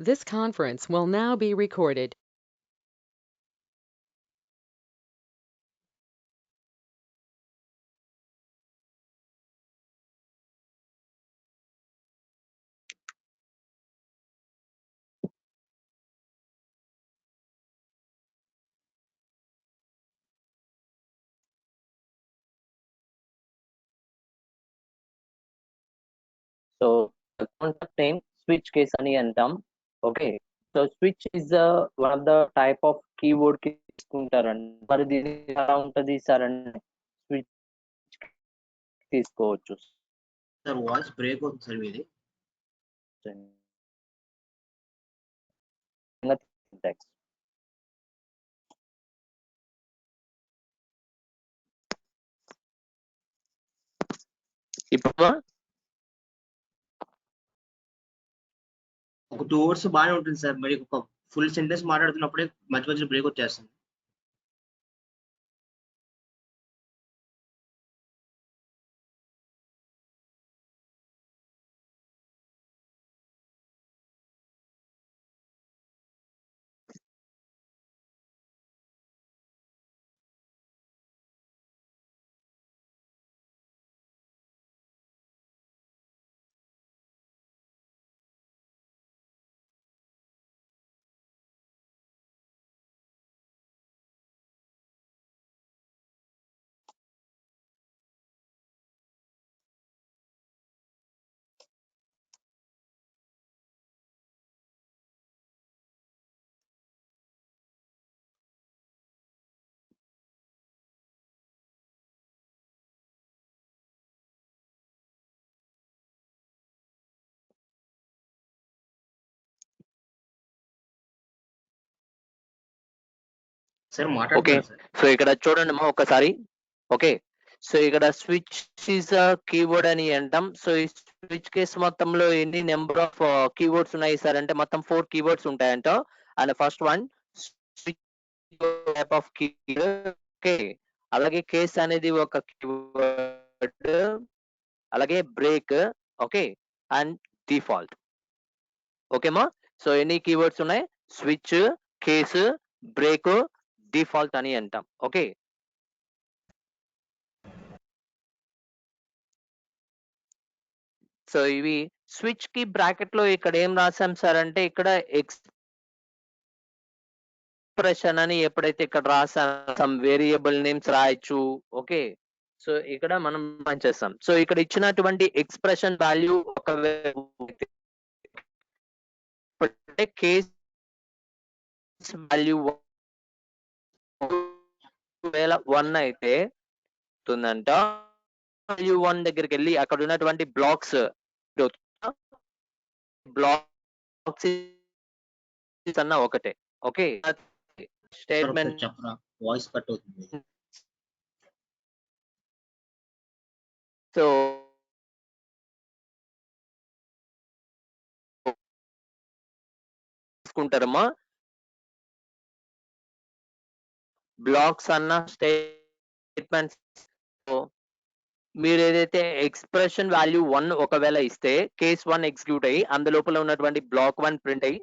This conference will now be recorded. So the concept name switch case అని అంటాం. Okay, so switch is one of the type of keyboard కి తీసుకుంటారండి. మరి దీని ఎలా ఉంటది సార్ అంటే స్విచ్ తీసుకోవచ్చు. సార్ వాయిస్ బ్రేక్ అవుతుంది సార్ మీది. ఇప్పుడు ఒక 2 వర్డ్స్ బాగానే ఉంటుంది సార్. మరి ఒక ఫుల్ సెంటెన్స్ మాట్లాడుతున్నప్పుడే మధ్య మధ్యలో బ్రేక్ వచ్చేస్తుంది. సార్ ఓకే, మాట్లాడుతున్నారు సార్. సో ఇక్కడ చూడండి అమ్మా ఒకసారి. ఓకే, సో ఇక్కడ స్విచ్ ఈజ్ కీబోర్డ్ అని అంటాం. సో ఈ స్విచ్ కేస్ మొత్తంలో ఎన్ని నెంబర్ ఆఫ్ కీబోర్డ్స్ ఉన్నాయి సార్ అంటే మొత్తం 4 కీబోర్డ్స్ ఉంటాయంట. And first one switch type of keyboard. Okay, అలాగే కేస్ అనేది ఒక కీబోర్డ్, అలాగే బ్రేక్, ఓకే, అండ్ డిఫాల్ట్. ఓకేమా, సో ఎన్ని కీవర్డ్స్ ఉన్నాయి? స్విచ్, కేస్, బ్రేక్, డిఫాల్ట్ అని అంటాం. ఓకే, సో ఇవి స్విచ్ కి బ్రాకెట్ లో ఇక్కడ ఏం రాసాం సార్ అంటే ఇక్కడ ఎక్స్ప్రెషన్ అని ఎప్పుడైతే ఇక్కడ రాసాం వేరియబుల్ నేమ్స్ రాయొచ్చు. ఓకే, సో ఇక్కడ మనం పనిచేస్తాం. సో ఇక్కడ ఇచ్చినటువంటి ఎక్స్ప్రెషన్ వాల్యూ ఒకవేళ కేస్ వాల్యూ ఒకవేళ 1 అయితే ఉంటుందంట. వాల్యూ 1 దగ్గరికి వెళ్ళి అక్కడ ఉన్నటువంటి బ్లాక్స్ అన్న ఒకటే. ఓకే, స్టేట్మెంట్ చెప్పరా, వాయిస్ కట్ అవుతుంది. సో తీసుకుంటారమ్మా బ్లాక్స్ అన్న స్టేట్మెంట్స్. మీరు ఏదైతే ఎక్స్ప్రెషన్ వాల్యూ 1 ఒకవేళ ఇస్తే కేస్ 1 ఎగ్జిక్యూట్ అయ్యి అందులోపల ఉన్నటువంటి బ్లాక్ 1 ప్రింట్ అయ్యి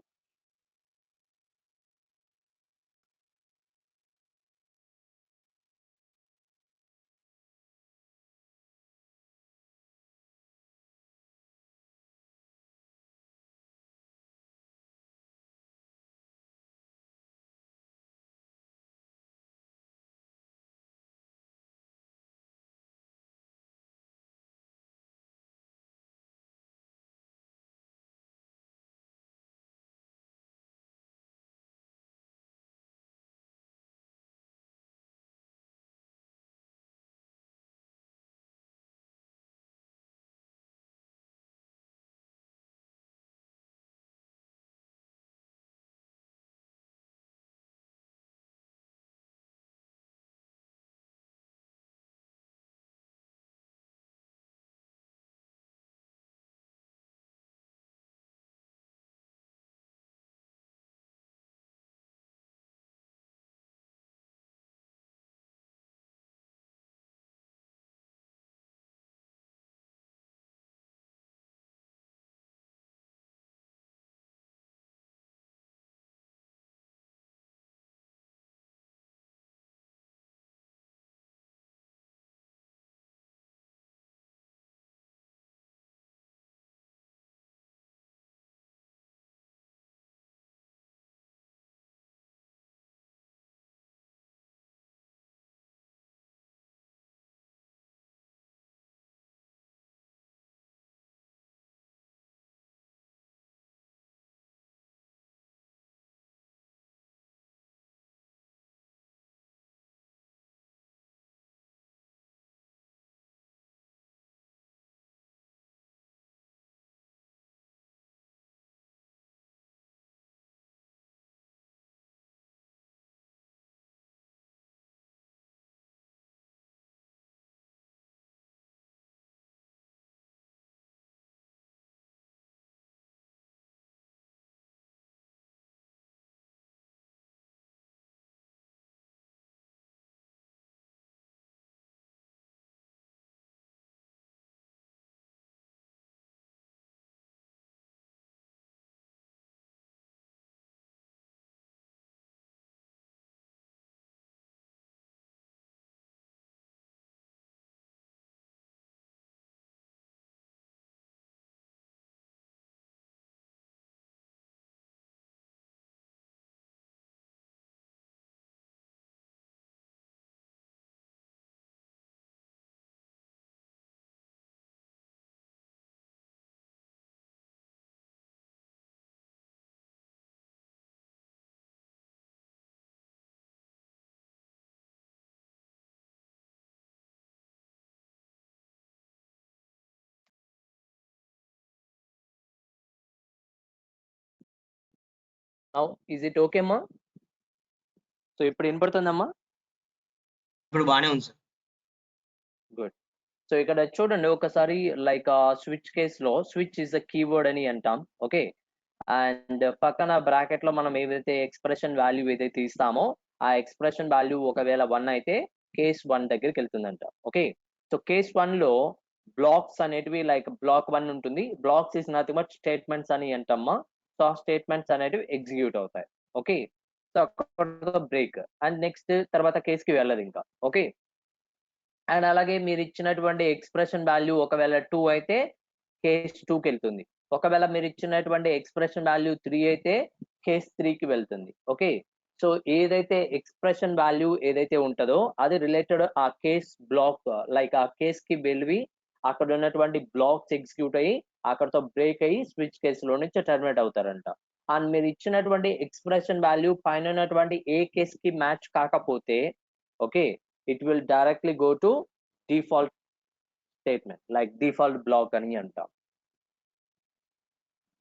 నౌ ఈజ్ ఇట్ ఓకే అమ్మా? సో ఇప్పుడు వినపడుతుందమ్మా? ఇప్పుడు బానే ఉంది సార్. గుడ్. సో ఇక్కడ చూడండి ఒకసారి లైక్ స్విచ్ కేస్‌లో స్విచ్ ఈస్ అ కీవర్డ్ అని అంటాం. ఓకే. అండ్ పక్కన బ్రాకెట్‌లో మనం ఏదైతే ఎక్స్‌ప్రెషన్ వాల్యూ ఏదైతే ఇస్తామో, ఆ ఎక్స్‌ప్రెషన్ వాల్యూ ఒకవేళ 1 అయితే కేస్ 1 దగ్గరికెళ్తుందంట. ఓకే. సో కేస్ 1లో బ్లాక్స్ అనేటివి లైక్ బ్లాక్ 1 ఉంటుంది. Blocks is nothing but statements అని అంటమ్మా. సో ఆ స్టేట్మెంట్స్ అనేటివి ఎగ్జిక్యూట్ అవుతాయి. ఓకే. సో అక్కడితో బ్రేక్. అండ్ నెక్స్ట్ తర్వాత కేస్‌కి వెళ్ళదింకా. ఓకే. అండ్ అలాగే మీరిచ్చినటువంటి ఎక్స్‌ప్రెషన్ వాల్యూ ఒకవేళ 2 అయితే కేస్ 2కెళ్తుంది. ఒకవేళ మీరిచ్చినటువంటి ఎక్స్‌ప్రెషన్ వాల్యూ 3 అయితే కేస్ 3కి వెళ్తుంది. ఓకే. సో ఏదైతే ఎక్స్‌ప్రెషన్ వాల్యూ ఏదైతే ఉంటదో అది రిలేటెడ్ ఆ కేస్ బ్లాక్ లైక్ ఆ కేస్‌కి వెళ్ళి అక్కడ ఉన్నటువంటి బ్లాక్స్ ఎగ్జిక్యూట్ అయ్యి అక్కడితో బ్రేక్ అయ్యి స్విచ్ కేస్‌లో నుంచి టెర్మినేట్ అవుతారంట. అండ్ మీరిచ్చినటువంటి ఎక్స్‌ప్రెషన్ వాల్యూ పైన ఉన్నటువంటి ఏ కేస్‌కి మ్యాచ్ కాకపోతే okay. it will directly go to default statement like default block అని అంటాం.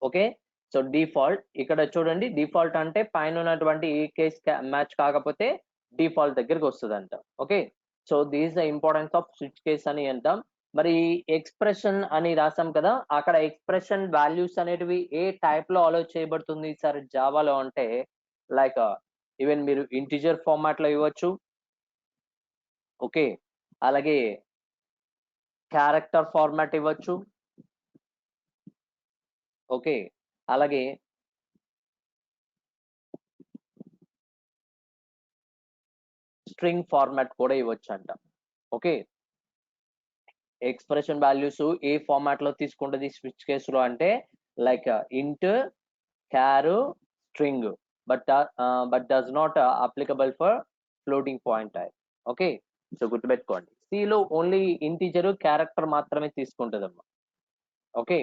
ఓకే. సో డిఫాల్ట్ ఇక్కడ చూడండి డిఫాల్ట్ అంటే పైన ఉన్నటువంటి ఏ కేస్ మ్యాచ్ కాకపోతే డిఫాల్ట్ దగ్గరికి వస్తుందంట. Okay. So this the importance off switch case అని అంటాం. మరి ఎక్స్‌ప్రెషన్ అని రాసాం కదా! అక్కడ ఎక్స్‌ప్రెషన్ వాల్యూస్ అనేటివి ఏ టైప్‌లో అలో చేయబడుతుంది సార్ జావాలో అంటే లైక్ ఈవెన్ మీరు ఇంటిజర్ ఫార్మాట్‌లో ఇవ్వచ్చు. ఓకే. అలాగే క్యారెక్టర్ ఫార్మాట్ ఇవ్వచ్చు. ఓకే. అలాగే స్ట్రింగ్ ఫార్మాట్ కూడా ఇవ్వచ్చంట. ఓకే. ఎక్స్‌ప్రెషన్ వాల్యూస్ ఏ ఫార్మాట్‌లో తీసుకుంటది స్విచ్ కేస్‌లో అంటే like int, char, string but does not applicable for floating point type. Okay. So గుర్తుపెట్టుకోండి. సిలో ఓన్లీ ఇంటిజర్, క్యారెక్టర్ మాత్రమే తీసుకుంటదమ్మా. Okay.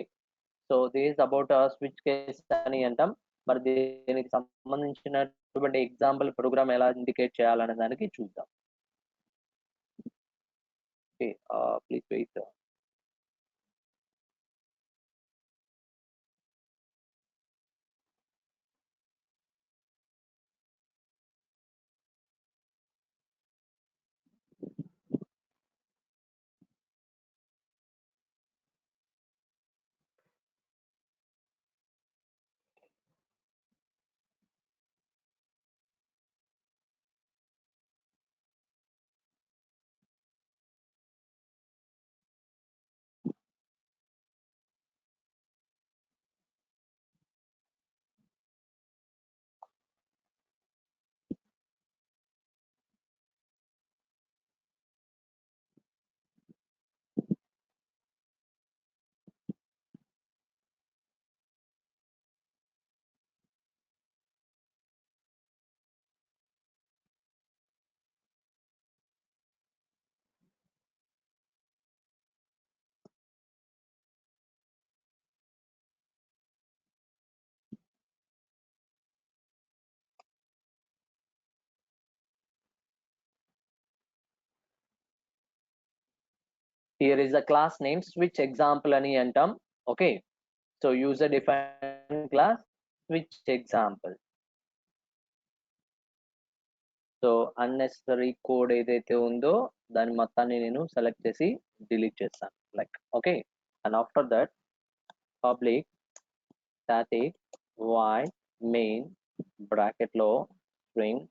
So this is about switch case అని అంటాం. మరి దీనికి సంబంధించినటువంటి ఎగ్జాంపుల్ ప్రోగ్రామ్ ఎలా ఇండికేట్ చేయాలనే దానికి చూద్దాం. Okay. Please wait. Here is a class name switch example అని అంటాం. Okay. So user define class switch example. So unnecessary code ఏదైతే ఉందో దాని మొత్తాన్ని నేను సెలెక్ట్ చేసి డిలీట్ చేస్తాను. Like okay. And after that public static void main bracket లో స్ట్రింగ్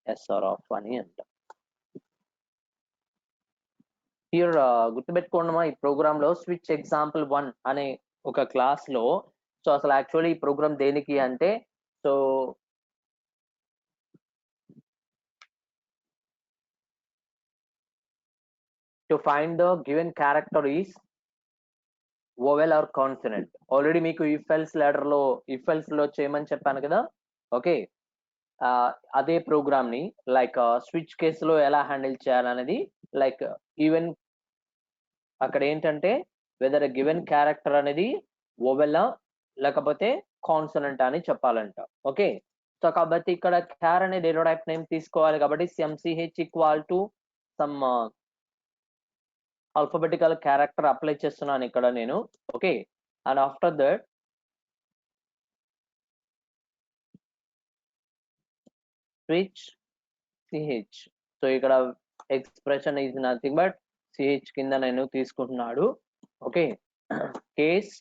ఎస్ఆర్ ఆఫ్ అని అంటాం. హియర్ గుర్తుపెట్టుకోండమా ఈ ప్రోగ్రామ్ లో స్విచ్ ఎగ్జాంపుల్ 1 అనే ఒక క్లాస్ లో సో అసలు యాక్చువల్లీ ఈ ప్రోగ్రామ్ దేనికి అంటే so to find the given character is vowel or consonant. Already మీకు ఇఫ్ ఎల్స్ లెటర్ లో ఇఫ్ ఎల్స్ లో చేయమని చెప్పాను కదా. ఓకే. అదే ప్రోగ్రామ్ ని లైక్ స్విచ్ కేసులో ఎలా హ్యాండిల్ చేయాలనేది లైక్ ఈవెన్ అక్కడ ఏంటంటే వెదర్ గివెన్ క్యారెక్టర్ అనేది వోవెలా లేకపోతే కాన్సనెంట్ అని చెప్పాలంట. ఓకే. సో కాబట్టి ఇక్కడ క్యార్ అనే డేటా టైప్ నేమ్ తీసుకోవాలి కాబట్టి MCH equal to some alphabetical character apply చేస్తున్నాను ఇక్కడ నేను. Okay. And after that switch ch. So ఇక్కడ expression is nothing but ch కింద నేను తీసుకుంటున్నాడు. ఓకే, కేస్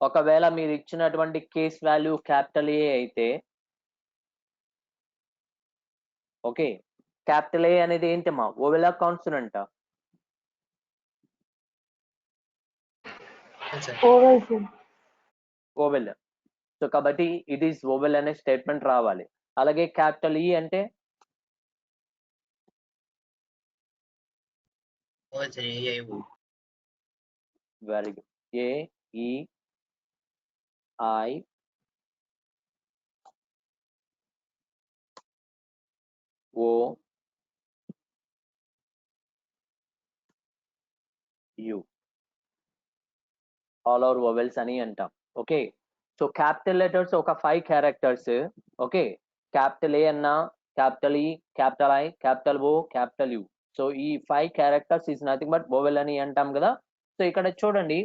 ఒకవేళ మీరు ఇచ్చినటువంటి కేస్ వాల్యూ క్యాపిటల్ ఏ అయితే, ఓకే, క్యాపిటల్ ఏ అనేది ఏంటమ్మా, ఓవెలా కాన్సోనెంట్? ఓవెల్. సో కాబట్టి ఇట్ ఈస్ ఓవెల్ అనే స్టేట్మెంట్ రావాలి. అలాగే క్యాపిటల్ ఈ అంటే very good, A E I O U, all are vowels అని అంటాం. ఓకే, సో క్యాపిటల్ లెటర్స్ ఒక 5 క్యారెక్టర్స్. ఓకే, క్యాపిటల్ ఏ అన్నా, క్యాపిటల్ ఈ, capital I, capital oh, capital you. So ఈ 5 characters is nothing but vowel అని అంటాం కదా. సో ఇక్కడ చూడండి,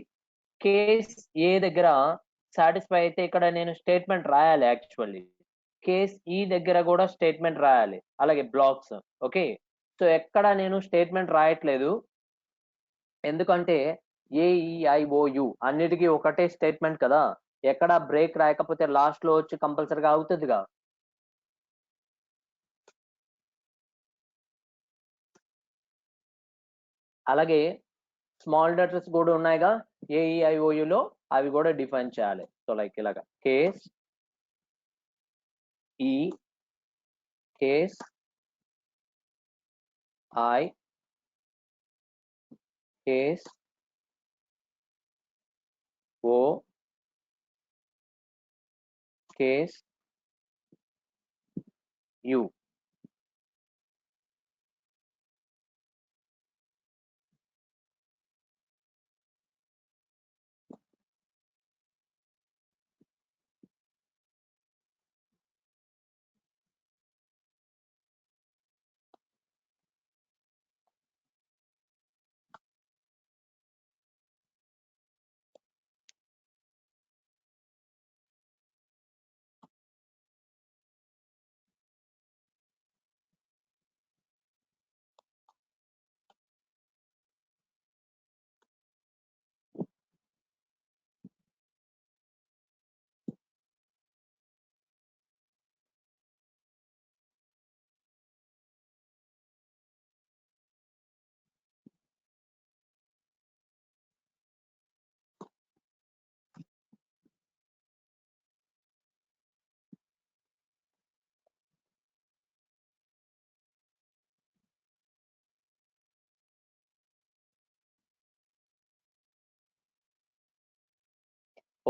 కేస్ ఏ దగ్గర సాటిస్ఫై అయితే ఇక్కడ నేను స్టేట్మెంట్ రాయాలి. యాక్చువల్లీ కేస్ ఈ దగ్గర కూడా స్టేట్మెంట్ రాయాలి, అలాగే బ్లాక్స్. ఓకే, సో ఎక్కడ నేను స్టేట్మెంట్ రాయట్లేదు, ఎందుకంటే ఏఈఐఓయు అన్నిటికీ ఒకటే స్టేట్మెంట్ కదా. ఎక్కడ బ్రేక్ రాయకపోతే లాస్ట్ లో వచ్చి కంపల్సరీగా అవుతుందిగా. అలాగే స్మాల్ లెటర్స్ కూడా ఉన్నాయిగా ఏఈఐఓయులో, అవి కూడా డిఫైన్ చేయాలి. సో లైక్ ఇలాగా case E, case I, case O, case U.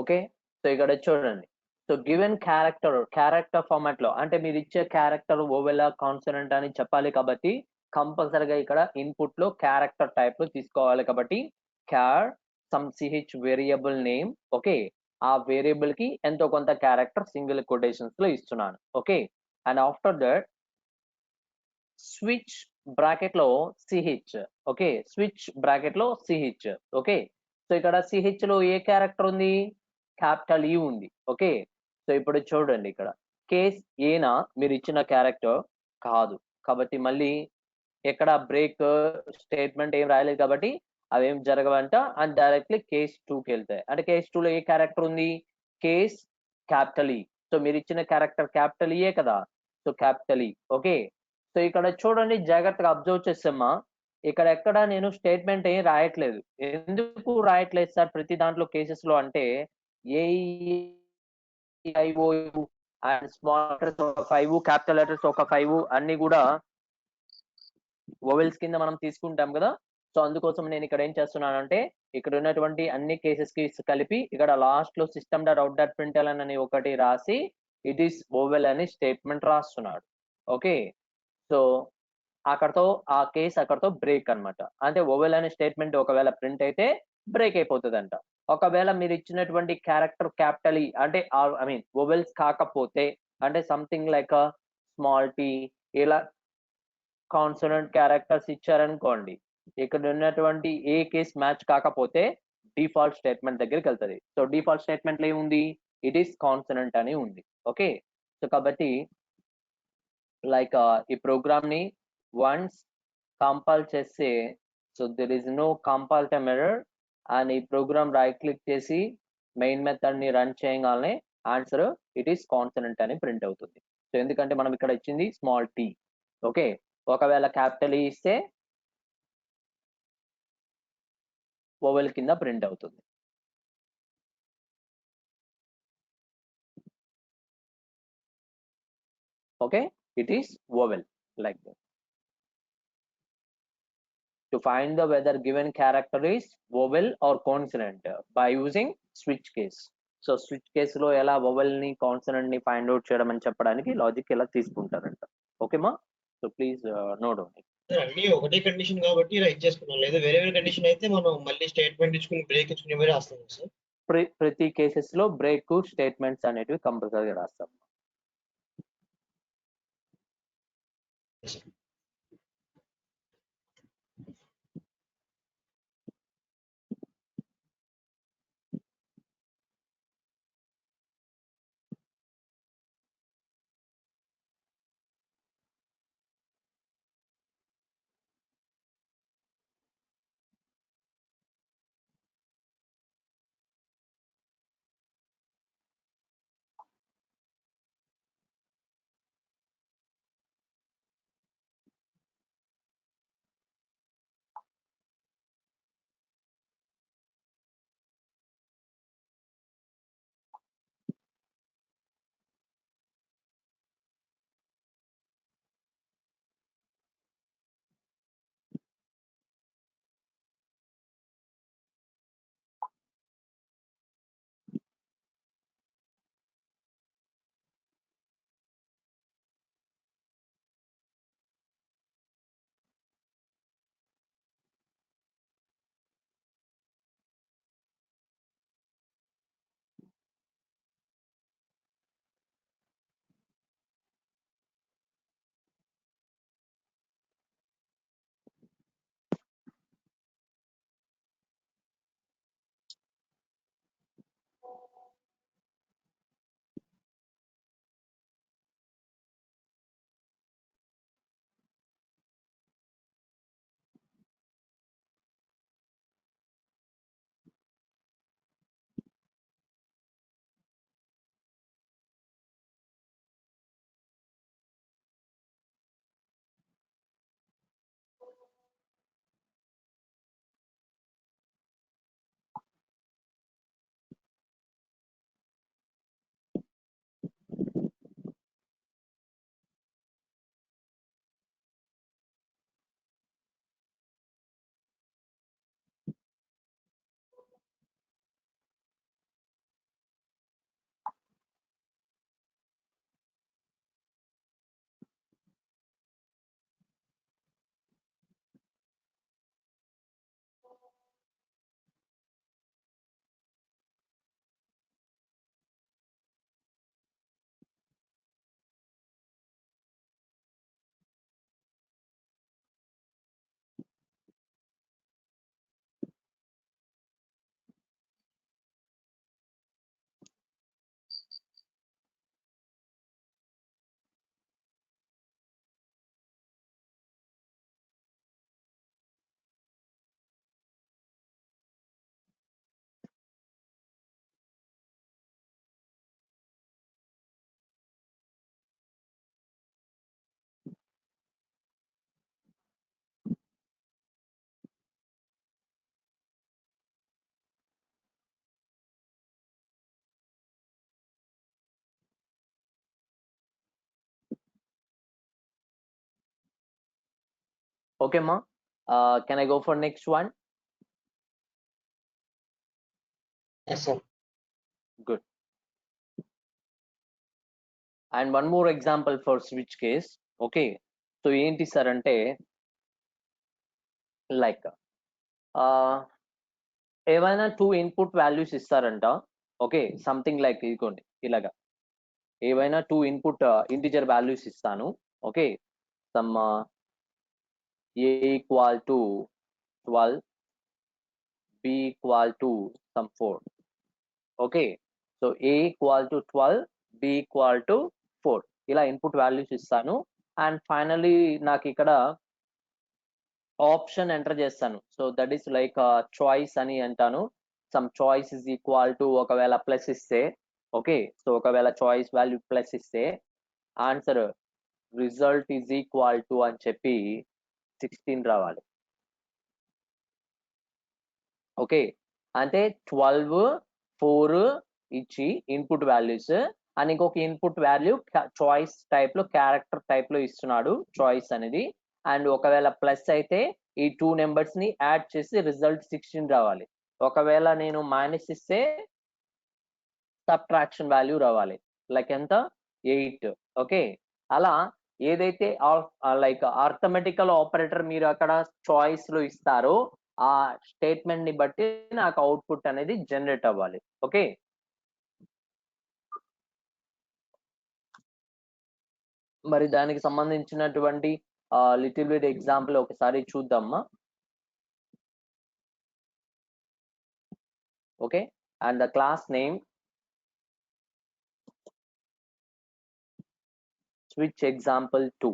Okay, so ఇక్కడ చూడండి, సో గివెన్ క్యారెక్టర్ ఫార్మాట్ లో అంటే మీరు ఇచ్చే క్యారెక్టర్ ఓవెలా కాన్సోనెంట్ అని చెప్పాలి కాబట్టి కంపల్సరీగా ఇక్కడ ఇన్పుట్ లో క్యారెక్టర్ టైప్ లో తీసుకోవాలి. కాబట్టి char some CH variable name. Okay, ఆ వేరియబుల్ కి ఎంతో కొంత క్యారెక్టర్ సింగిల్ కొటేషన్స్ లో ఇస్తున్నాను. Okay, and after that switch bracket లో సిహెచ్. ఓకే, స్విచ్ బ్రాకెట్ లో సిహెచ్. ఓకే, సో ఇక్కడ సిహెచ్ లో ఏ క్యారెక్టర్ ఉంది, క్యాపిటల్ ఈ ఉంది. ఓకే, సో ఇప్పుడు చూడండి, ఇక్కడ కేస్ ఏనా మీరు ఇచ్చిన క్యారెక్టర్ కాదు కాబట్టి మళ్ళీ ఎక్కడ బ్రేక్ స్టేట్మెంట్ ఏం రాయలేదు కాబట్టి అవేం జరగవంట. అండ్ డైరెక్ట్లీ కేస్ 2కి వెళ్తాయి. అంటే కేస్ 2లో ఏ క్యారెక్టర్ ఉంది, కేస్ క్యాపిటల్ ఈ. సో మీరు ఇచ్చిన క్యారెక్టర్ క్యాపిటల్ ఈయే కదా, సో క్యాపిటల్ ఈ. ఓకే, సో ఇక్కడ చూడండి, జాగ్రత్తగా అబ్జర్వ్ చేస్తామా, ఇక్కడ ఎక్కడ నేను స్టేట్మెంట్ ఏం రాయట్లేదు. ఎందుకు రాయట్లేదు సార్ ప్రతి దాంట్లో కేసెస్ లో అంటే, ఏఈఐఓయు అండ్ స్మాల్ లెటర్స్ ఒక 5, క్యాపిటల్ లెటర్స్ ఒక 5 అన్ని కూడా వోవెల్స్ కింద మనం తీసుకుంటాం కదా. సో అందుకోసం నేను ఇక్కడ ఏం చేస్తున్నానంటే, ఇక్కడ ఉన్నటువంటి అన్ని కేసెస్ కి కలిపి ఇక్కడ లాస్ట్ లో system dot out dot print LN అని ఒకటి రాసి ఇట్ ఈస్ వోవెల్ అని స్టేట్మెంట్ రాస్తున్నాడు. ఓకే, సో అక్కడతో ఆ కేసు అక్కడతో బ్రేక్ అన్నమాట. అంటే వోవెల్ అనే స్టేట్మెంట్ ఒకవేళ ప్రింట్ అయితే బ్రేక్ అయిపోతుందంట. ఒకవేళ మీరు ఇచ్చినటువంటి క్యారెక్టర్ క్యాపిటల్ ఈ అంటే ఐ మీన్ వోవెల్స్ కాకపోతే, అంటే సంథింగ్ లైక్ స్మాల్ టీ ఇలా కాన్సోనెంట్ క్యారెక్టర్స్ ఇచ్చారనుకోండి, ఇక్కడ ఉన్నటువంటి ఏ కేస్ మ్యాచ్ కాకపోతే డిఫాల్ట్ స్టేట్మెంట్ దగ్గరికి వెళ్తుంది. సో డిఫాల్ట్ స్టేట్మెంట్ లో ఏముంది, ఇట్ ఈస్ కాన్సోనెంట్ అని ఉంది. ఓకే, సో కాబట్టి లైక్ ఈ ప్రోగ్రామ్ ని వన్స్ కంపైల్ చేస్తే so there is no compile time error and ఈ ప్రోగ్రామ్ రైట్ క్లిక్ చేసి మెయిన్ మెథడ్ ని రన్ చేయగానే ఆన్సర్ ఇట్ ఈస్ కాన్సనెంట్ అని ప్రింట్ అవుతుంది. సో ఎందుకంటే మనం ఇక్కడ ఇచ్చింది స్మాల్ టీ. ఓకే, ఒకవేళ క్యాపిటల్ ఈ ఇస్తే వోవెల్ కింద ప్రింట్ అవుతుంది. Okay, it is vowel like that. To find the whether given character is vowel or consonant by using switch case. So switch case లో ఎలా vowel ని consonant ని find out చేయడం అని చెప్పడానికి లాజిక్ ఎలా తీసుకుంటారంట. ఓకే మా, సో ప్లీజ్ నోట్ డౌన్. అన్ని ఒకటే కండిషన్ కాబట్టి రైట్ చేసుకున్నాం, లేదా వేరే వేరే కండిషన్ అయితే మనం మళ్ళీ స్టేట్మెంట్ ఇచ్చుకుని బ్రేక్ ఇచ్చుకుని మరీ రాస్తాం సార్. ప్రతి కేసెస్ లో బ్రేక్ స్టేట్మెంట్స్ అనేటివి కంపల్సరీగా రాస్తాం. Okay ma, can I go for next one? Yes sir. Good. And one more example for switch case. Okay, so ఏంటి సార్ అంటే లైక్ ఏవైనా 2 ఇన్పుట్ వాల్యూస్ ఇస్తారంట. ఓకే, సంథింగ్ లైక్ ఇదిగోండి ఇలాగా ఏవైనా 2 ఇన్పుట్ ఇంటిజర్ వాల్యూస్ ఇస్తాను. Okay, some a equal to 12, b equal to some 4. Okay, so a equal to 12, b equal to 4 ఇలా input values ఇస్తాను. అండ్ ఫైనలీ నాకు ఇక్కడ ఆప్షన్ ఎంటర్ చేస్తాను. So that is like choice అని అంటాను. Some choice is equal to ఒకవేళ plus ఇస్తే okay, so ఒకవేళ చాయిస్ వాల్యూ ప్లస్ ఇస్తే answer result is equal to అని చెప్పి 16 రావాలి. ఓకే, అంటే 12 4 ఇచ్చి ఇన్పుట్ వాల్యూస్ అండ్ ఇంకొక ఇన్పుట్ వాల్యూ చాయిస్ టైప్ లో క్యారెక్టర్ టైప్ లో ఇస్తున్నాడు చాయిస్ అనేది. అండ్ ఒకవేళ ప్లస్ అయితే ఈ 2 నెంబర్స్ ని యాడ్ చేసి రిజల్ట్ 16 రావాలి. ఒకవేళ నేను మైనస్ ఇస్తే సబ్ట్రాక్షన్ వాల్యూ రావాలి, లైక్ ఎంత 8. ఓకే, అలా ఏదైతే లైక్ అర్థమెటికల్ ఆపరేటర్ మీరు అక్కడ చాయిస్ లో ఇస్తారో ఆ స్టేట్మెంట్ ని బట్టి నాకు అవుట్పుట్ అనేది జనరేట్ అవ్వాలి. ఓకే, మరి దానికి సంబంధించినటువంటి లిటిల్ బిట్ ఎగ్జాంపుల్ ఒకసారి చూద్దామా. Okay, and the class name switch example 2.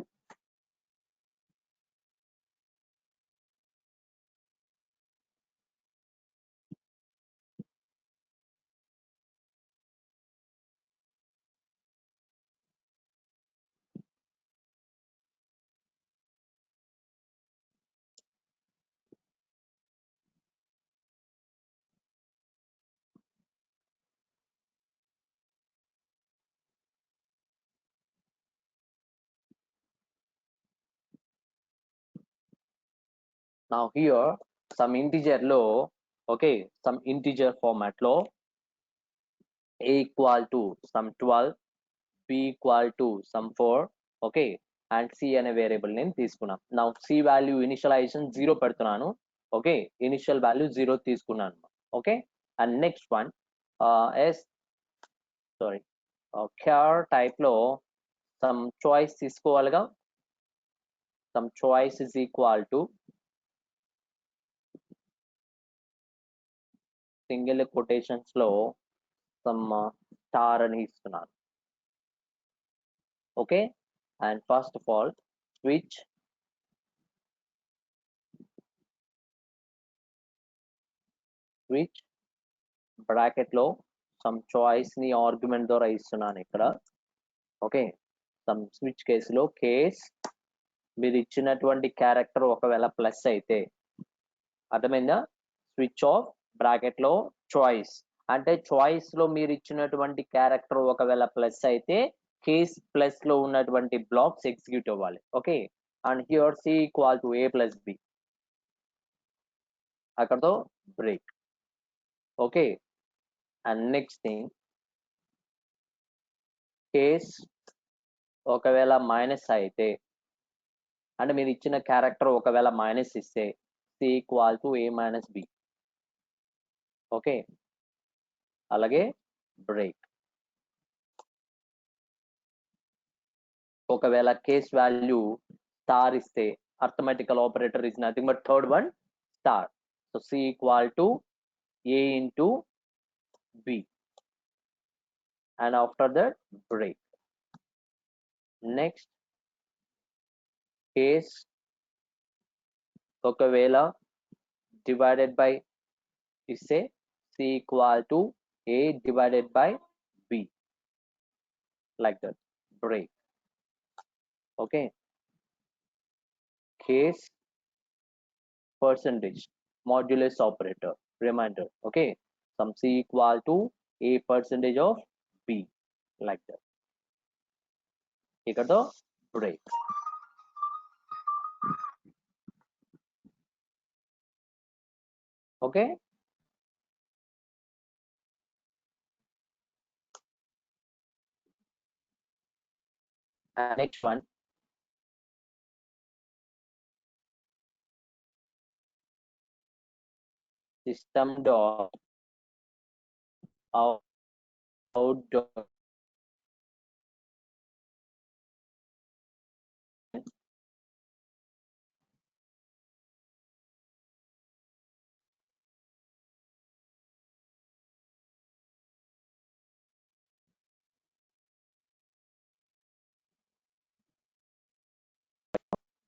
Now here some integer లో ఓకే, some integer format లో a equal to some 12, b equal to some 4, okay, and c అనే variable నేను తీసుకున్నాను. నా c వాల్యూ ఇనిషియలైజేషన్ 0 పెడుతున్నాను. Okay, initial value 0 తీసుకున్నాను. Okay, and next one S sorry char type లో some choice తీసుకోవాలిగా. Some choice is equal to single quotations లో some star అని ఇస్తున్నాను. Okay, and first of all switch bracket లో some choice ని argument ద్వారా ఇస్తున్నాను ఇక్కడ. ఓకే, సమ్ స్విచ్ కేసులో కేస్ మీరు ఇచ్చినటువంటి క్యారెక్టర్ ఒకవేళ ప్లస్ అయితే అర్థమైందా, స్విచ్ ఆఫ్ బ్రాకెట్ లో చాయిస్ అంటే చాయిస్ లో మీరు ఇచ్చినటువంటి క్యారెక్టర్ ఒకవేళ ప్లస్ అయితే కేస్ ప్లస్ లో ఉన్నటువంటి బ్లాక్స్ ఎగ్జిక్యూట్ అవ్వాలి. Okay, and here C equal to a plus B, అక్కడతో break. Okay, and next thing case ఒకవేళ మైనస్ అయితే అంటే మీరు ఇచ్చిన క్యారెక్టర్ ఒకవేళ మైనస్ ఇస్తే C equal to a minus B. Okay, అలాగే బ్రేక్. ఒకవేళ కేస్ వాల్యూ స్టార్ ఇస్తే arithmetical operator is nothing but third one star. So C equal to a into b and after that break. Next case ఒకవేళ divided by ఇస్తే c equal to a divided by b like that break. Okay, case percentage modulus operator reminder. Okay, some c equal to a percentage of b like that. ఇక్కడ break. Okay, and next one system dot out dot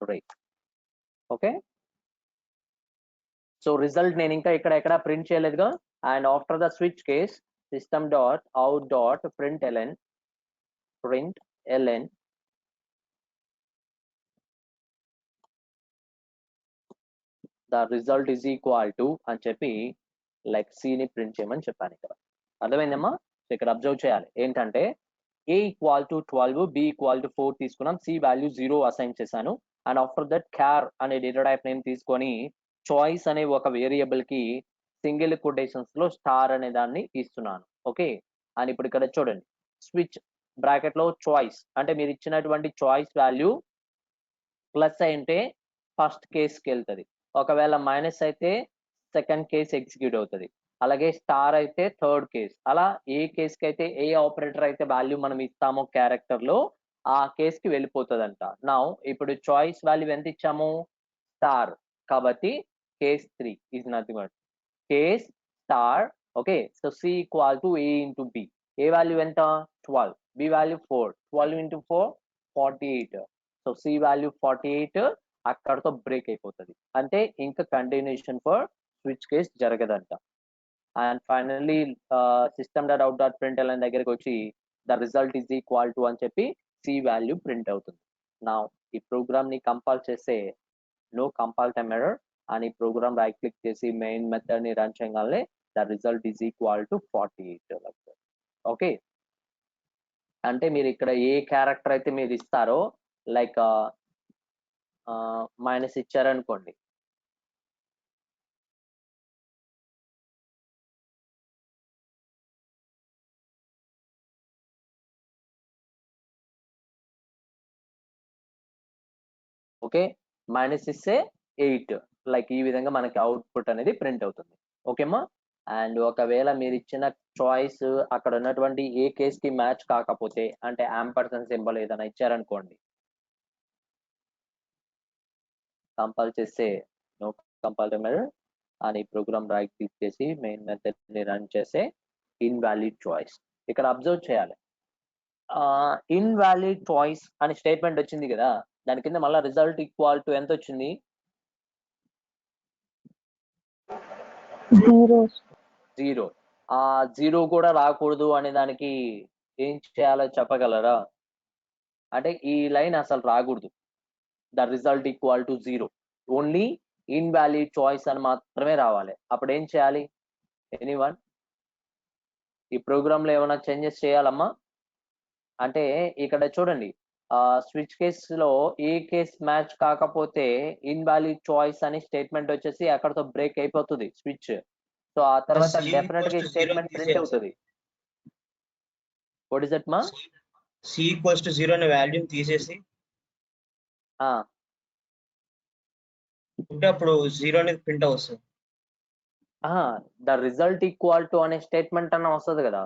write. Okay, so result నేను ఇంకా ఇక్కడ print చేయలేదుగా. And after the switch case system dot out dot print LN the result is equal to అని చెప్పి like సిని print చేయమని చెప్పాను ఇక్కడ. అర్థమైందమ్మా? సో ఇక్కడ అబ్జర్వ్ చేయాలి ఏంటంటే a equal to 12, b equal to 4 తీసుకున్నాం, c వాల్యూ 0 అసైన్ చేశాను. అండ్ ఆఫ్టర్ దట్ క్యార్ అనే డేటా టైప్ నేమ్ తీసుకొని చాయిస్ అనే ఒక వేరియబుల్ కి సింగిల్ కొటేషన్స్ లో స్టార్ అనే దాన్ని ఇస్తున్నాను. ఓకే, అండ్ ఇప్పుడు ఇక్కడ చూడండి స్విచ్ బ్రాకెట్ లో చాయిస్ అంటే మీరు ఇచ్చినటువంటి చాయిస్ వాల్యూ ప్లస్ అయితే ఫస్ట్ కేస్కి వెళ్తుంది, ఒకవేళ మైనస్ అయితే సెకండ్ కేస్ ఎగ్జిక్యూట్ అవుతుంది, అలాగే స్టార్ అయితే థర్డ్ కేస్. అలా ఏ కేస్కి అయితే ఏ ఆపరేటర్ అయితే వాల్యూ మనం ఇస్తామో క్యారెక్టర్ లో ఆ కేస్కి వెళ్ళిపోతుందంట. నా ఇప్పుడు చాయిస్ వాల్యూ ఎంత ఇచ్చాము? స్టార్, కాబట్టి case 3 is nothing but case star. Okay, so C equal to A into B. A value ఎంత? 12, B value 4, 12 into 4 48. So C value 48 అక్కడతో బ్రేక్ అయిపోతుంది, అంటే ఇంకా కంటిన్యూషన్ ఫర్ స్విచ్ కేస్ జరగదంట. And finally system dot out dot print LN దగ్గరికి వచ్చి the result is equal to అని చెప్పి సి వాల్యూ ప్రింట్ అవుతుంది. నా ఈ ప్రోగ్రామ్ ని కంపైల్ చేస్తే నో కంపైల్ టైమ్ ఎర్రర్ అని ప్రోగ్రామ్ రైట్ క్లిక్ చేసి మెయిన్ మెథడ్ ని రన్ చేయగానే the result is equal to 48. Okay, అంటే మీరు ఇక్కడ ఏ క్యారెక్టర్ అయితే మీరు ఇస్తారో లైక్ మైనస్ ఇచ్చారనుకోండి, ఓకే, మైనస్ ఇస్తే 8 లైక్ ఈ విధంగా మనకి అవుట్పుట్ అనేది ప్రింట్ అవుతుంది. ఓకేమ్మా? అండ్ ఒకవేళ మీరు ఇచ్చిన చాయిస్ అక్కడ ఉన్నటువంటి ఏ కేస్ కి మ్యాచ్ కాకపోతే అంటే యాంపర్సన్ సింబల్ ఏదైనా ఇచ్చారనుకోండి, కంపైల్ చేస్తే నో కంపైల్ ఎర్రర్ అని ప్రోగ్రామ్ రైట్ క్లిక్ చేసి మెయిన్ మెథడ్ ని రన్ చేస్తే ఇన్వాలిడ్ చాయిస్. ఇక్కడ అబ్జర్వ్ చేయాలి, ఇన్వాలిడ్ చాయిస్ అనే స్టేట్మెంట్ వచ్చింది కదా, దాని కింద మళ్ళీ రిజల్ట్ ఈక్వల్ టు ఎంత వచ్చింది? 0. ఆ 0 కూడా రాకూడదు అనే దానికి ఏం చేయాలో చెప్పగలరా? అంటే ఈ లైన్ అసలు రాకూడదు, the result equal to 0, only invalid choice అని మాత్రమే రావాలి. అప్పుడు ఏం చేయాలి? ఎనీవన్ ఈ ప్రోగ్రామ్ లో ఏమైనా చేంజెస్ చేయాలమ్మా? అంటే ఇక్కడ చూడండి స్విచ్ కేస్ లో ఏ కేస్ మ్యాచ్ కాకపోతే ఇన్వాలిడ్ చాయిస్ అని స్టేట్మెంట్ వచ్చేసి అక్కడతో బ్రేక్ అయిపోతుంది స్విచ్. సో ఆ తర్వాత డెఫినెట్ గా స్టేట్మెంట్ ప్రింట్ అవుతుంది. వాట్ ఇస్ దట్ మా? సి ఈక్వల్స్ టు 0 అనే వాల్యూని తీసేసి ఉంటే అప్పుడు 0 అనేది ప్రింట్ అవుతుంది. ద రిజల్ట్ ఈక్వల్ టు అనే స్టేట్మెంట్ అన్న వస్తుంది కదా,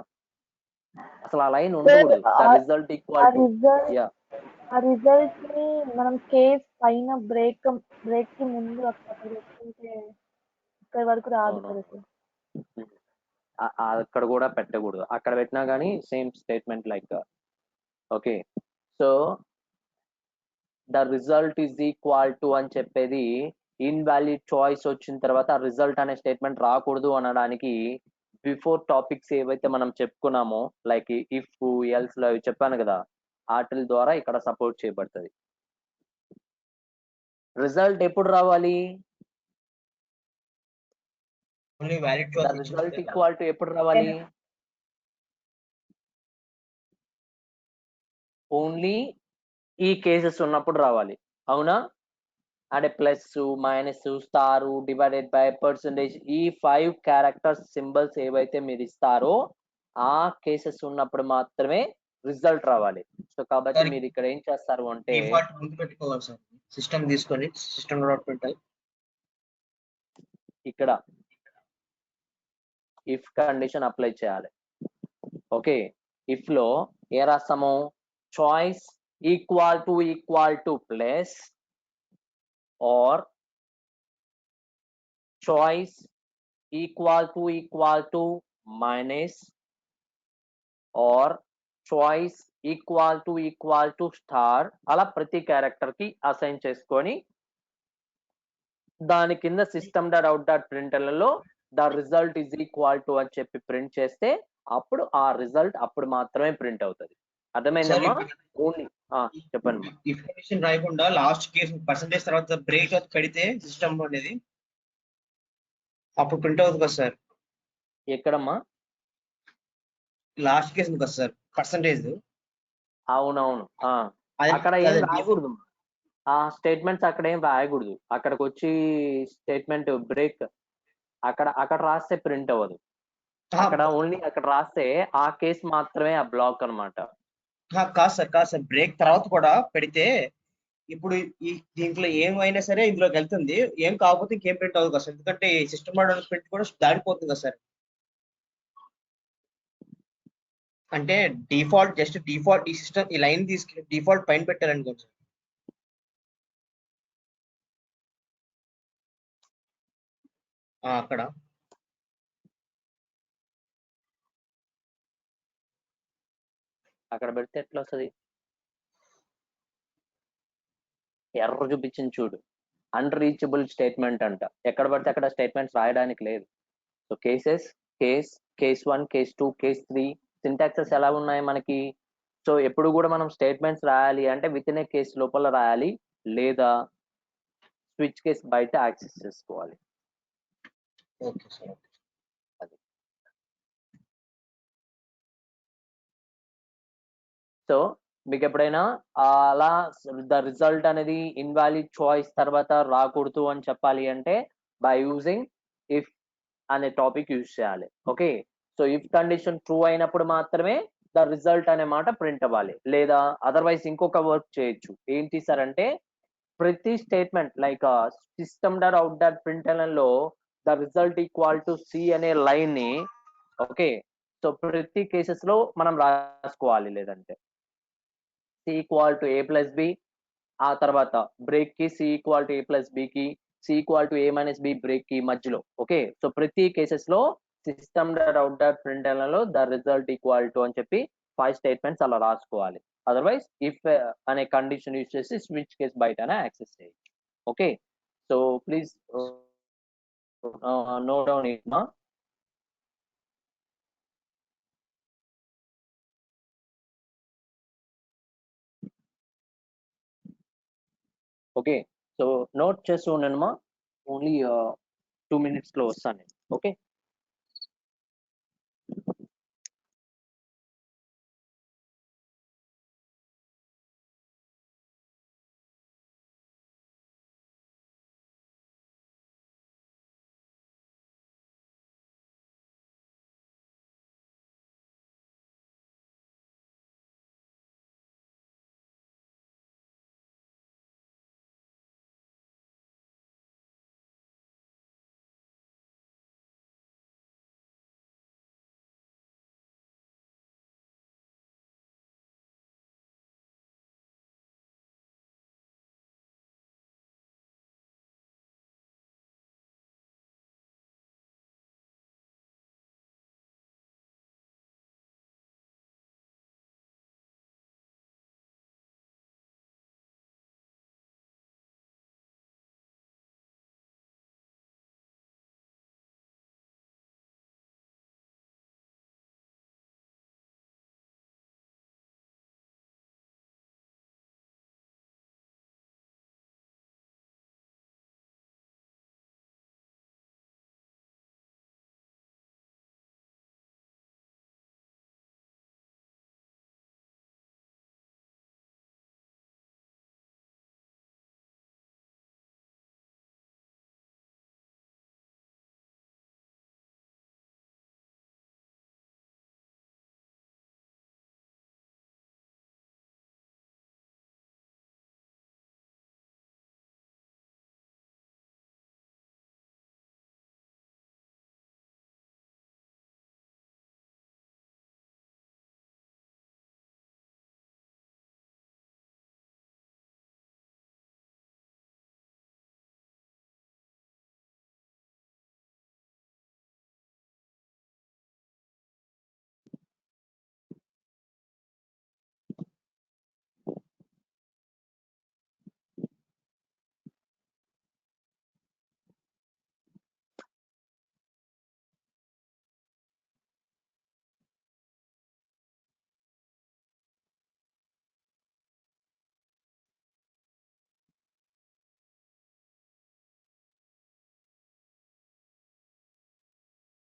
అసలు ఆ లైన్ ఉండకూడదు. ద రిజల్ట్ ఈక్వల్ టు ఆ రిజల్ట్ ని మనం కేస్ పైన బ్రేక్ కి ముందు అక్కడ ఇక్కడ వరకు రాదు కదా. అక్కడ కూడా పెట్టకూడదు, అక్కడ పెట్టినా కానీ same statement like. Okay, so the result is equal to అని చెప్పేది ఇన్వాలిడ్ చాయిస్ వచ్చిన తర్వాత రిజల్ట్ అనే స్టేట్మెంట్ రాకూడదు అనడానికి బిఫోర్ టాపిక్స్ ఏవైతే మనం చెప్పుకున్నామో లైక్ ఇఫ్ ఎల్స్ లో చెప్పాను కదా, వాటి ద్వారా ఇక్కడ సపోర్ట్ చేయబడుతుంది. రిజల్ట్ ఎప్పుడు రావాలి? రిజల్ట్ ఈక్వల్ టు ఎప్పుడు రావాలి? ఓన్లీ ఈ కేసెస్ ఉన్నప్పుడు రావాలి, అవునా? అంటే plus minus star divided by percentage ఈ 5 క్యారెక్టర్ సింబల్స్ ఏవైతే మీరు ఇస్తారో ఆ కేసెస్ ఉన్నప్పుడు మాత్రమే రిజల్ట్ రావాలి. సో కాబట్టి మీరు ఇక్కడ ఏం చేస్తారు అంటే సిస్టమ్ తీసుకొని సిస్టమ్ డాట్ ప్రింట్ ఇక్కడ ఇఫ్ కండిషన్ అప్లై చేయాలి. ఓకే, ఇఫ్ లో ఏ రాస్తాము? Choice equal to plus or choice equal to minus or choice equal to star అలా ప్రతి క్యారెక్టర్ కి అసైన్ చేసుకొని దాని కింద system dot out dot ప్రింట్లలో the result is equal to అని చెప్పి ప్రింట్ చేస్తే అప్పుడు ఆ రిజల్ట్ అప్పుడు మాత్రమే ప్రింట్ అవుతుంది. అర్థమైందమ్మా? ఓన్లీ చెప్పండి. ఇఫ్ కండిషన్ రాయకుండా లాస్ట్ కేస్ పర్సెంటేజ్ తర్వాత బ్రేక్ పెడితే సిస్టమ్ అనేది అప్పుడు ప్రింట్ అవుతుంది కదా సార్? ఎక్కడమ్మా? లాస్ట్ కేసు కదా సార్ పర్సెంటేజ్. అవునవును. అక్కడ ఏం రాయకూడదు. ఆ స్టేట్మెంట్స్ అక్కడ ఏం రాయకూడదు. అక్కడికి వచ్చి స్టేట్మెంట్ బ్రేక్ అక్కడ రాస్తే ప్రింట్ అవ్వదు. అక్కడ ఓన్లీ అక్కడ రాస్తే ఆ కేసు మాత్రమే ఆ బ్లాక్ అన్నమాట. కాదు సార్ బ్రేక్ తర్వాత కూడా పెడితే ఇప్పుడు ఈ దీంట్లో ఏమైనా సరే ఇందులోకి వెళ్తుంది, ఏం కాకపోతే ఇంకేం ప్రింట్ అవ్వదు కదా సార్, ఎందుకంటే సిస్టమ్ మోడల్ ప్రింట్ కూడా దాడిపోతుంది కదా సార్. అంటే డిఫాల్ట్ ఈ సిస్టమ్ ఈ లైన్ తీసుకెళ్ళి డిఫాల్ట్ పైన పెట్టారనుకోండి సార్, అక్కడ పెడితే ఎట్లా వస్తుంది? ఎర్ర చూపించింది చూడు, అన్రీచబుల్ స్టేట్మెంట్ అంట. ఎక్కడ పడితే అక్కడ స్టేట్మెంట్స్ రాయడానికి లేదు. So case 1, case 2, case 3 syntaxes ఎలా ఉన్నాయి మనకి? సో ఎప్పుడు కూడా మనం స్టేట్మెంట్స్ రాయాలి అంటే విత్ ఇన్ ఏ కేస్ లోపల రాయాలి, లేదా స్విచ్ కేస్ బయట యాక్సెస్ చేసుకోవాలి. Okay sir. సో మీకు ఎప్పుడైనా అలా ద రిజల్ట్ అనేది ఇన్వాలిడ్ చాయిస్ తర్వాత రాకూడదు అని చెప్పాలి అంటే బై యూజింగ్ ఇఫ్ అనే టాపిక్ యూజ్ చేయాలి. Okay, so if condition true అయినప్పుడు మాత్రమే ద రిజల్ట్ అనే మాట ప్రింట్ అవ్వాలి, లేదా అదర్వైజ్ ఇంకొక వర్క్ చేయొచ్చు. ఏంటి సార్ అంటే ప్రతి statement like system dot out dot print LN లో the result equal to C అనే లైన్ ని ఓకే సో ప్రతి కేసెస్ లో మనం రాసుకోవాలి. లేదంటే C equal to A plus B, ఆ తర్వాత బ్రేక్ కి C equal to A plus B కి, C equal to A minus B break కి మధ్యలో. ఓకే, సో ప్రతి కేసెస్ లో system dot out dot print LN లో ద రిజల్ట్ ఈక్వల్ టు అని చెప్పి 5 స్టేట్మెంట్స్ అలా రాసుకోవాలి. అదర్వైజ్ ఇఫ్ అనే కండిషన్ యూజ్ చేసి స్విచ్ కేస్ బయట యాక్సెస్ చేయొచ్చు. Okay, so please note down it మా. ఓకే, సో నోట్ చేస్తూ ఉండండి మా, ఓన్లీ 2 minutes లో వస్తాను నేను. Okay.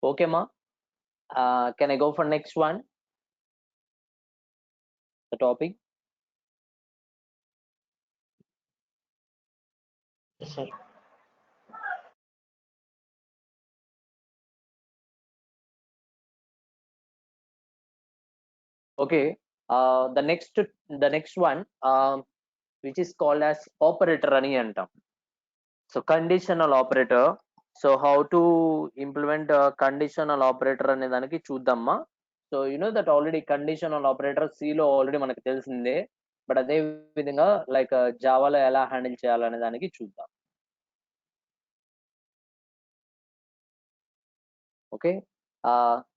Okay, ma. Can I go for next one? The topic. Yes, sir. Okay. The next one, which is called as operator ani antam. So conditional operator. So how to implement a conditional operator అనే దానికి చూద్దామా. So you know that already conditional operator C లో already మనకు తెలిసిందే, but అదే విధంగా like జావాలో ఎలా handle చేయాలనే దానికి చూద్దాం. Okay.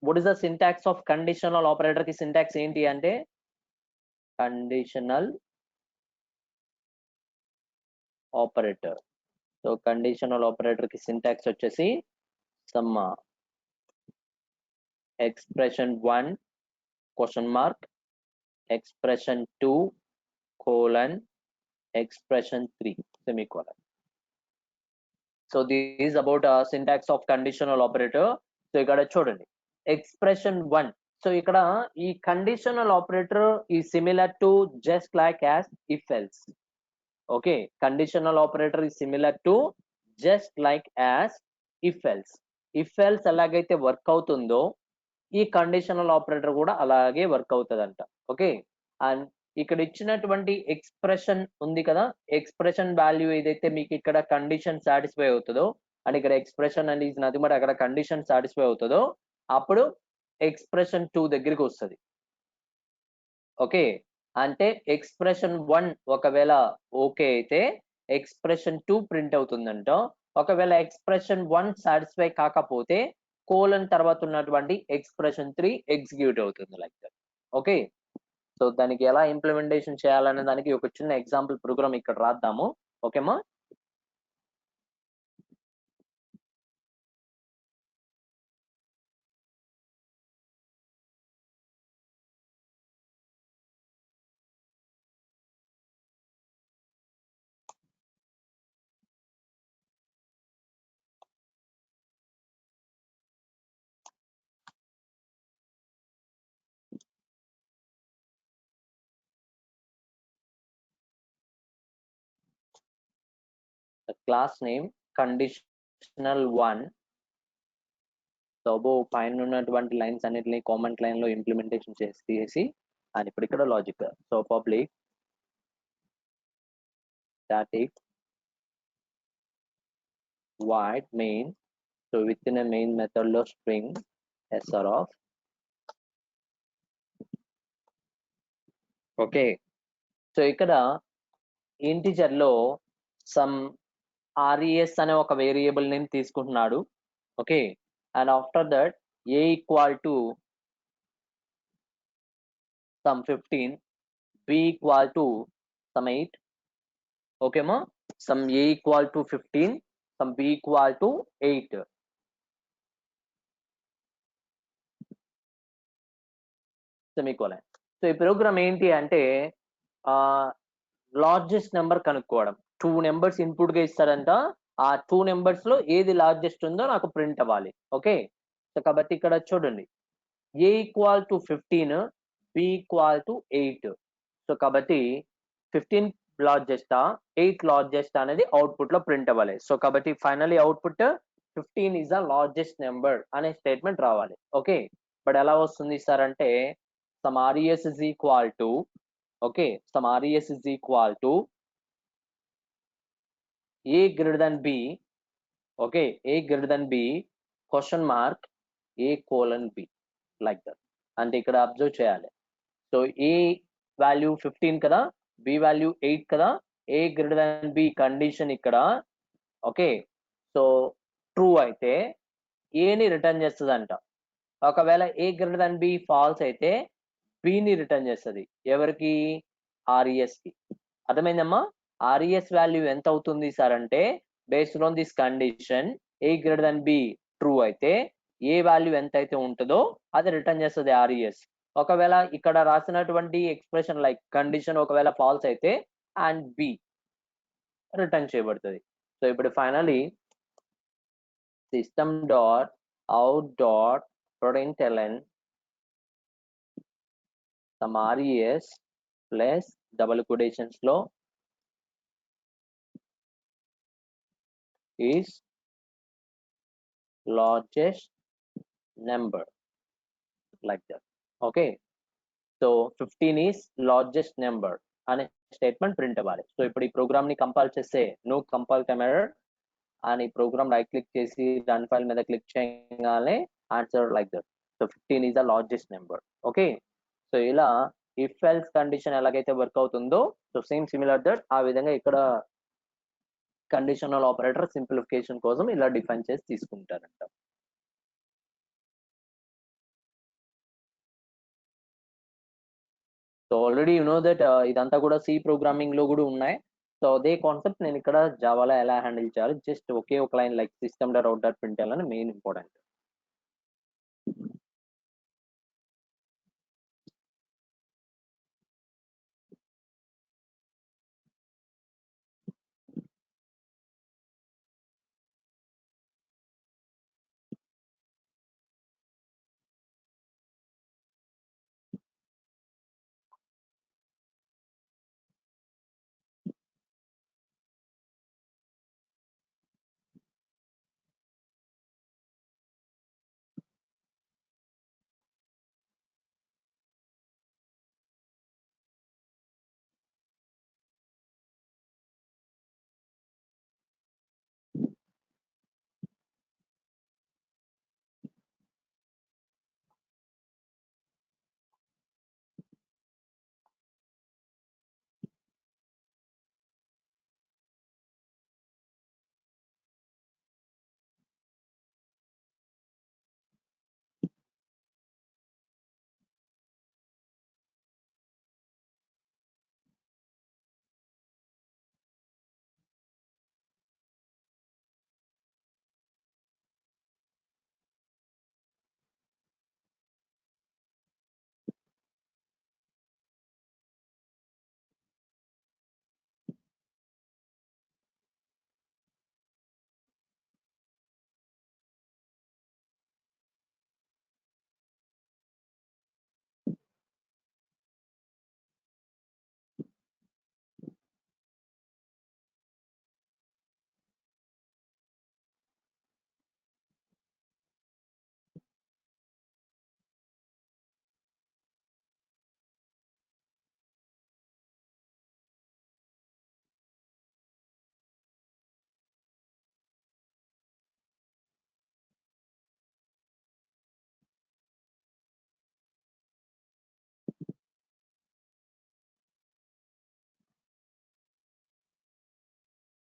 What is the syntax of conditional operator కి సింటాక్స్ ఏంటి అంటే conditional operator. So conditional operator కి సింటాక్స్ వచ్చేసి some expression 1 question mark, expression 2 colon, expression 3 semicolon. So this is about syntax of conditional operator. So ikkada chudandi expression 1. So ikkada ee conditional operator is similar to just like as if else. Okay, conditional operator is similar to just like as if else. If else elagaithe work avutundo ఈ conditional operator కూడా అలాగే work అవుతుందంట. Okay, and ఇక్కడ ఇచ్చినటువంటి expression ఉంది కదా, expression value ఏదైతే మీకు ఇక్కడ కండిషన్ సాటిస్ఫై అవుతుందో అండ్ ఇక్కడ expression and is nothing but అక్కడ కండిషన్ సాటిస్ఫై అవుతుందో అప్పుడు ఎక్స్ప్రెషన్ 2 దగ్గరికి వస్తుంది. ఓకే, అంటే ఎక్స్ప్రెషన్ 1 ఒకవేళ ఓకే అయితే ఎక్స్ప్రెషన్ 2 ప్రింట్ అవుతుందంట. ఒకవేళ ఎక్స్ప్రెషన్ 1 సాటిస్ఫై కాకపోతే కోలన్ తర్వాత ఉన్నటువంటి ఎక్స్ప్రెషన్ 3 ఎగ్జిక్యూట్ అవుతుంది లైక్ దట్. ఓకే, సో దానికి ఎలా ఇంప్లిమెంటేషన్ చేయాలనే దానికి ఒక చిన్న ఎగ్జాంపుల్ ప్రోగ్రామ్ ఇక్కడ రాద్దాము. ఓకేమా. The class name conditional1. So పైన ఉన్నటువంటి లైన్స్ అన్నిటిని కామెంట్ లైన్ లో ఇంప్లిమెంటేషన్ చేసి అండ్ ఇప్పుడు ఇక్కడ logic. So public static void main. So with in main method లో string SR of. Okay, so ఇక్కడ ఇంటిజర్ లో సమ్ res అనే ఒక వేరియబుల్ నేమ్ తీసుకుంటున్నాడు. Okay, and after that a equal to some 15, b equal to some 8. ఓకేమా, some a equal to 15, some b equal to 8. Semicolon. So ఈ programme ఏంటి అంటే largest number కనుక్కోవడం. 2 నెంబర్స్ ఇన్పుట్ గా ఇస్తాడంట, ఆ 2 నెంబర్స్ లో ఏది లార్జెస్ట్ ఉందో నాకు ప్రింట్ అవ్వాలి. ఓకే, సో కాబట్టి ఇక్కడ చూడండి a equal to 15, b equal to 8. So కాబట్టి 15 లార్జెస్ట్ 8 లార్జెస్ట్ అనేది అవుట్పుట్ లో ప్రింట్ అవ్వాలి. సో కాబట్టి finally output 15 is the largest number అనే స్టేట్మెంట్ రావాలి. ఓకే, బట్ ఎలా వస్తుంది సార్ అంటే some res is equal to, okay, some res is equal to a greater than b, okay, a greater than b question mark a colon b like that. అంటే ఇక్కడ observe చేయాలి. So a value 15 కదా, b value 8 కదా, a greater than b condition ఇక్కడ. Okay, so true అయితే a ని return చేస్తుందంట. ఒకవేళ a greater than b false అయితే b ని రిటర్న్ చేస్తుంది. ఎవరికి? res కి. అర్థమైందమ్మా? res వాల్యూ ఎంత అవుతుంది సార్ అంటే based on this condition a greater than b true అయితే ఏ వాల్యూ ఎంత అయితే ఉంటుందో అది రిటర్న్ చేస్తుంది res. ఒకవేళ ఇక్కడ రాసినటువంటి ఎక్స్ప్రెషన్ లైక్ కండిషన్ ఒకవేళ ఫాల్స్ అయితే అండ్ b రిటర్న్ చేయబడుతుంది. సో ఇప్పుడు finally system dot out dot println some res plus double quotations లో is largest number, like that. Okay, so 15 is largest number అనే స్టేట్మెంట్ ప్రింట్ అవ్వాలి. So ఇప్పుడు ఈ program ని కంపైల్ చేస్తే నో కంపైల్ ఎర్రర్ అని ప్రోగ్రామ్ రైట్ క్లిక్ చేసి run file మీద క్లిక్ చేయగానే answer like that. So 15 is the largest number. Okay, so ఇలా ఇఫ్ ఎల్స్ కండిషన్ ఎలాగైతే వర్క్ అవుతుందో సో సేమ్ సిమిలర్ దట్ ఆ విధంగా ఇక్కడ కండిషనల్ ఆపరేటర్ సింప్లిఫికేషన్ కోసం ఇలా డిఫైన్ చేసి తీసుకుంటారంట. So already you know that ఇదంతా కూడా సి ప్రోగ్రామింగ్ లో కూడా ఉన్నాయి. సో అదే కాన్సెప్ట్ నేను ఇక్కడ జావాలో ఎలా హ్యాండిల్ చేయాలి, జస్ట్ ఒకే ఒక line like system dot out dot print LN అని main important.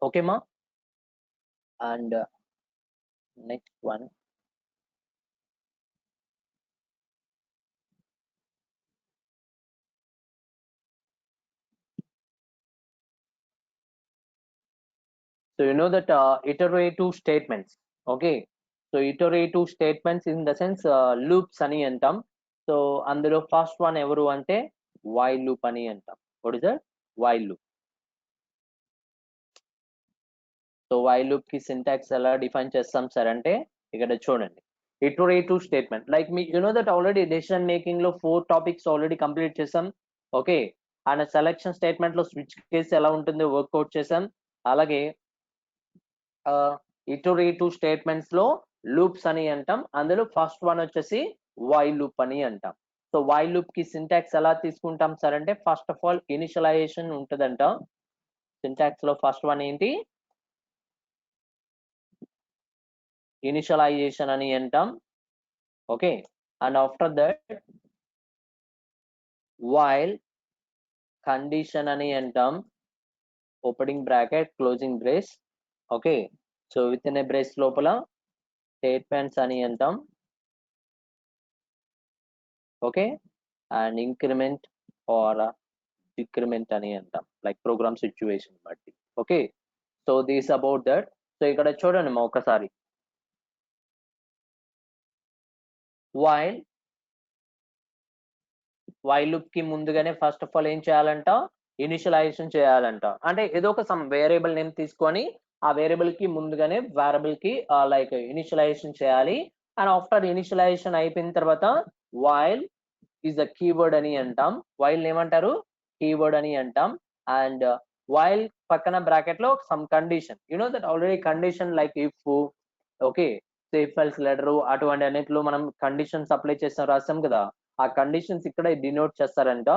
Okay ma, and next one, so you know that iterative statements. Okay, so iterative statements in the sense loops ani antam. So అందులో first one ఎవరు అంటే while loop అని అంటాం. What is that? While loop. So while loop కి syntax ఎలా define చేస్తాం sir అంటే ఇక్కడ చూడండి, iterative statement like me you know that already decision making లో 4 టాపిక్స్ ఆల్రెడీ కంప్లీట్ చేసాం. ఓకే, అండ్ సెలెక్షన్ స్టేట్మెంట్ లో స్విచ్ కేసు ఎలా ఉంటుందో వర్క్అవుట్ చేసాం. అలాగే ఇటరేటివ్ స్టేట్మెంట్స్ లో లూప్స్ అని అంటాం. అందులో ఫస్ట్ వన్ వచ్చేసి while loop అని అంటాం. సో while loop కి సింటాక్స్ ఎలా తీసుకుంటాం సార్ అంటే ఫస్ట్ ఆఫ్ ఆల్ ఇనిషియలైజేషన్ ఉంటుందంట. సింటాక్స్ లో ఫస్ట్ వన్ ఏంటి, ఇనిషియలైజేషన్ అని అంటాం. Okay, and after that while condition అని అంటాం, opening bracket closing brace. Okay, so with in a brace లోపల స్టేట్మెంట్స్ అని అంటాం. Okay, and increment are decrement అని అంటాం, లైక్ ప్రోగ్రామ్ సిచ్యువేషన్ బట్టి. Okay, so this about that. So ఇక్కడ చూడండి మా ఒకసారి, while loop కి ముందుగానే ఫస్ట్ ఆఫ్ ఆల్ ఏం చేయాలంట, ఇనిషియలైజేషన్ చేయాలంట. అంటే ఏదో ఒక సమ్ వేరియబుల్ నేమ్ తీసుకొని ఆ వేరియబుల్ కి ముందుగానే వేరియబుల్ కి లైక్ ఇనిషియలైజేషన్ చేయాలి. అండ్ ఆఫ్టర్ ఇనిషియలైజేషన్ అయిపోయిన తర్వాత వైల్ ఈజ్ ద కీవర్డ్ అని అంటాం. వైల్ ఏమంటారు? కీవర్డ్ అని అంటాం. అండ్ వైల్ పక్కన బ్రాకెట్ లో some condition, you know that already condition like if, okay, safe files letter అటువంటి అన్నిట్లో మనం కండిషన్స్ అప్లై చేస్తాం, రాస్తాం కదా, ఆ కండిషన్స్ ఇక్కడ డినోట్ చేస్తారంట.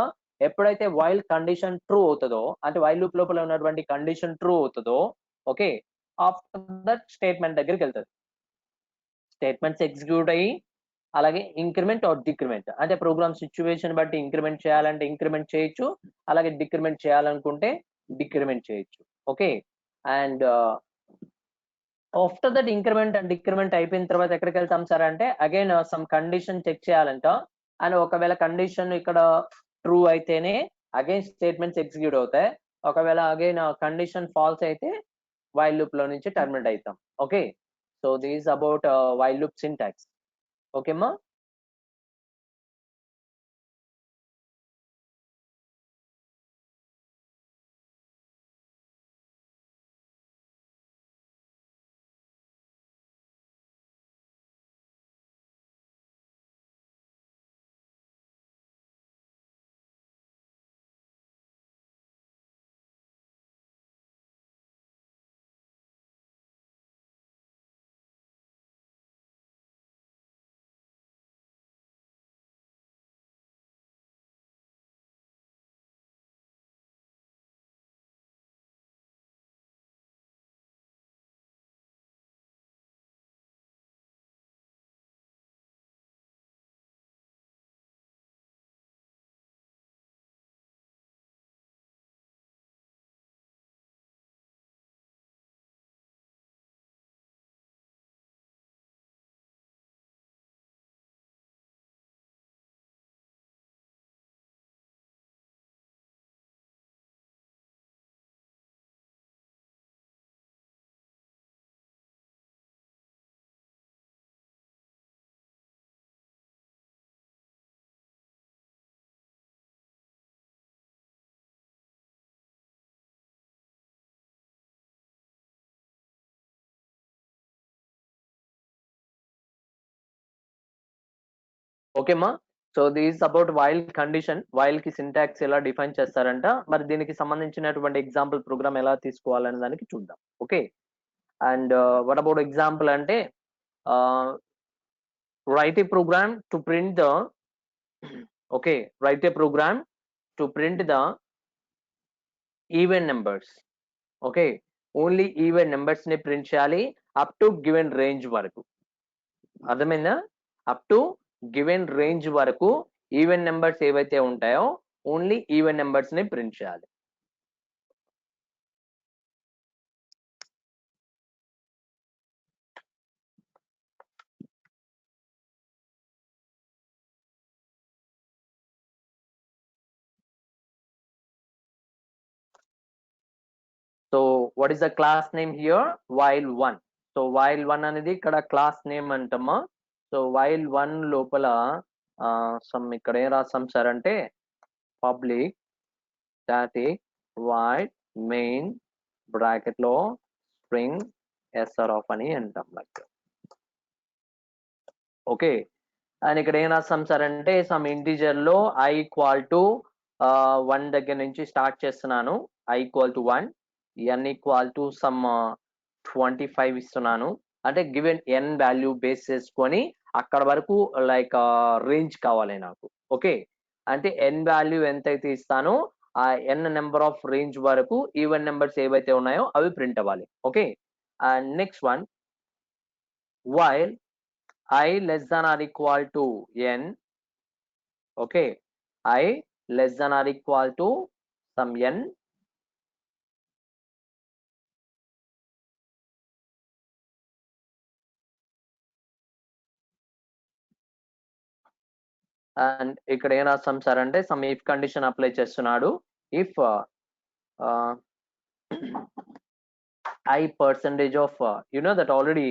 ఎప్పుడైతే వైల్ కండిషన్ ట్రూ అవుతుందో, అంటే వైల్ లూప్ లోపల ఉన్నటువంటి కండిషన్ ట్రూ అవుతుందో, ఓకే, ఆఫ్టర్ దట్ స్టేట్మెంట్ దగ్గరికి వెళ్తుంది. స్టేట్మెంట్స్ ఎగ్జిక్యూట్ అయ్యి అలాగే ఇంక్రిమెంట్ ఆర్ డిక్రిమెంట్, అంటే ప్రోగ్రామ్ సిచ్యువేషన్ బట్టి ఇంక్రిమెంట్ చేయాలంటే ఇంక్రిమెంట్ చేయొచ్చు, అలాగే డిక్రిమెంట్ చేయాలనుకుంటే డిక్రిమెంట్ చేయొచ్చు. Okay, and after that increment and decrement అయిపోయిన తర్వాత ఎక్కడికి వెళ్తాం సార్ అంటే అగైన్ సమ్ కండిషన్ చెక్ చేయాలంట. అండ్ ఒకవేళ కండిషన్ ఇక్కడ ట్రూ అయితేనే అగైన్ స్టేట్మెంట్స్ ఎగ్జిక్యూట్ అవుతాయి. ఒకవేళ అగైన్ కండిషన్ ఫాల్స్ అయితే వైల్ లూప్ లో నుంచి టర్మినేట్ అవుతాం. Okay, so this about while loop syntax. Okay అమ్మా. ఓకే అమ్మా. So this about while condition. While కి సింటాక్స్ ఎలా డిఫైన్ చేస్తారంట, మరి దీనికి సంబంధించినటువంటి ఎగ్జాంపుల్ ప్రోగ్రామ్ ఎలా తీసుకోవాలనే దానికి చూద్దాం. Okay, and what about example అంటే write a program to print the okay, write a program to print the even numbers. Okay, only even numbers ని ప్రింట్ చేయాలి అప్ టు గివెన్ రేంజ్ వరకు. అర్థమైందా? Up to given range వరకు even numbers ఏవైతే ఉంటాయో only even numbers ని print చేయాలి. So what is the class name here? While 1. So while 1 అనేది ఇక్కడ క్లాస్ నేమ్ అంటమ్మా. సో వైల్ 1 లోపల సమ్ ఇక్కడ ఏం రాస్తాం సార్ అంటే public static void main bracket లో స్ట్రింగ్ ఎస్ఆర్ ఆఫ్ అని అంటాం లైక్. ఓకే, అండ్ ఇక్కడ ఏం రాస్తాం సార్ అంటే సమ్ ఇంటీజర్ లో i ఈక్వల్ టు 1 దగ్గర నుంచి స్టార్ట్ చేస్తున్నాను. i equal to 1, n equal to some 25 ఇస్తున్నాను. అంటే గివెన్ n వాల్యూ బేస్ చేసుకొని అక్కడ వరకు లైక్ రేంజ్ కావాలి నాకు. ఓకే, అంటే n వాల్యూ ఎంతైతే ఇస్తానో ఆ n నెంబర్ ఆఫ్ రేంజ్ వరకు ఈవెన్ నెంబర్స్ ఏవైతే ఉన్నాయో అవి ప్రింట్ అవ్వాలి. Okay, and next one while I less than or equal to n. Okay, I less than or equal to some n. And ఇక్కడ ఏం రాస్తాం సార్ అంటే సమ్ ఇఫ్ కండిషన్ అప్లై చేస్తున్నాడు. If I percentage of you know that already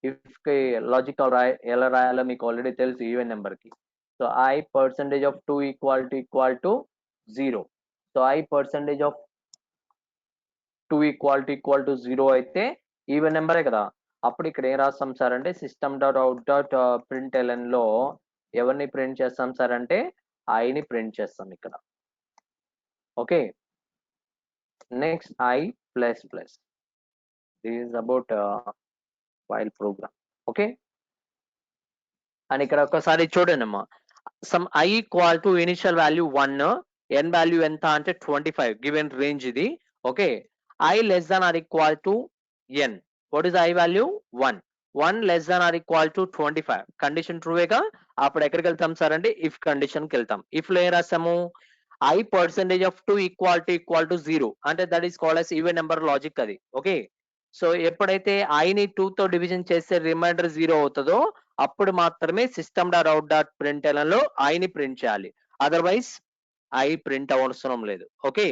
if logical ఎలా రాయాలో మీకు already తెలుసు even number కి. So I percentage of 2 equal to 0. So I percentage of 2 equal to 0 అయితే ఈవెన్ నెంబరే కదా. అప్పుడు ఇక్కడ ఏం రాస్తాం సార్ అంటే system dot out dot print LN లో ఎవరిని ప్రింట్ చేస్తాం సార్ అంటే ఐని ప్రింట్ చేస్తాం ఇక్కడ. Okay, next I plus plus, this is about while program. Okay, and ఇక్కడ ఒకసారి చూడండి అమ్మా, some I equal to initial value 1, N value ఎంత అంటే 25 గివెన్ రేంజ్ ఇది. Okay, I less than or equal to N, what is I value 1 less than or equal to 25 condition ట్రూవేగా. అప్పుడు ఎక్కడికి వెళ్తాం సార్ అంటే ఇఫ్ కండిషన్ కి వెళ్తాం. ఇఫ్ లో ఏం రాసాము, I percentage of 2 equal to 0 అంటే that is called as even number logic అది. ఓకే, సో ఎప్పుడైతే ఐని 2 తో డివిజన్ చేస్తే రిమైండర్ 0 అవుతుందో అప్పుడు మాత్రమే system dot out dot print LN లో ఐని ప్రింట్ చేయాలి, అదర్వైజ్ ఐ ప్రింట్ అవసరం లేదు. ఓకే,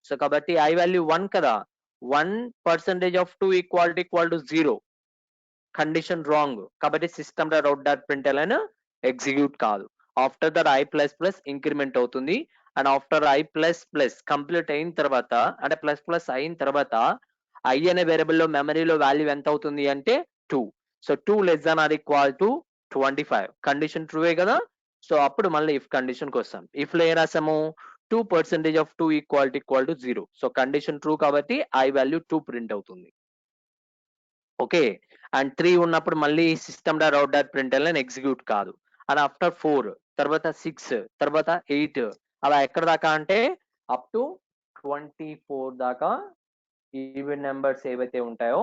సో కాబట్టి ఐ వాల్యూ 1 కదా, 1% of 2 equal to 0 condition wrong కాబట్టి system dot out dot print LN execute కాదు. After that I plus plus increment అవుతుంది, and after I plus plus complete అయిన తర్వాత అంటే ప్లస్ ప్లస్ అయిన తర్వాత ఐ అనే వేరియబుల్ లో మెమరీలో వాల్యూ ఎంత అవుతుంది అంటే 2. So 2 less than or equal to 25 condition true way కదా. సో అప్పుడు మళ్ళీ ఇఫ్ కండిషన్ కి వస్తాం. ఇఫ్ లో ఏం రాసాము, 2% of 2 equal to 0, so condition true కాబట్టి ఐ వాల్యూ 2 ప్రింట్ అవుతుంది. ఓకే, అండ్ 3 ఉన్నప్పుడు మళ్ళీ system dot out dot print LN execute కాదు. అండ్ ఆఫ్టర్ 4 తర్వాత 6 తర్వాత 8 అలా ఎక్కడ దాకా అంటే అప్ టు 24 దాకా ఈవెన్ నెంబర్స్ ఏవైతే ఉంటాయో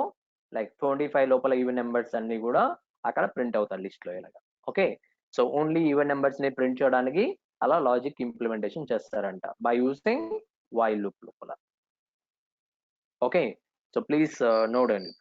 లైక్ 25 లోపల ఈవెన్ నెంబర్స్ అన్ని కూడా అక్కడ ప్రింట్ అవుతాయి లిస్ట్ లో ఇలాగా. Okay, so only even numbers ని ప్రింట్ చేయడానికి అలా లాజిక్ ఇంప్లిమెంటేషన్ చేస్తారంట బై యూజింగ్ వైల్ లూప్ లోపల. ఓకే, సో ప్లీజ్ నోట్ అండి.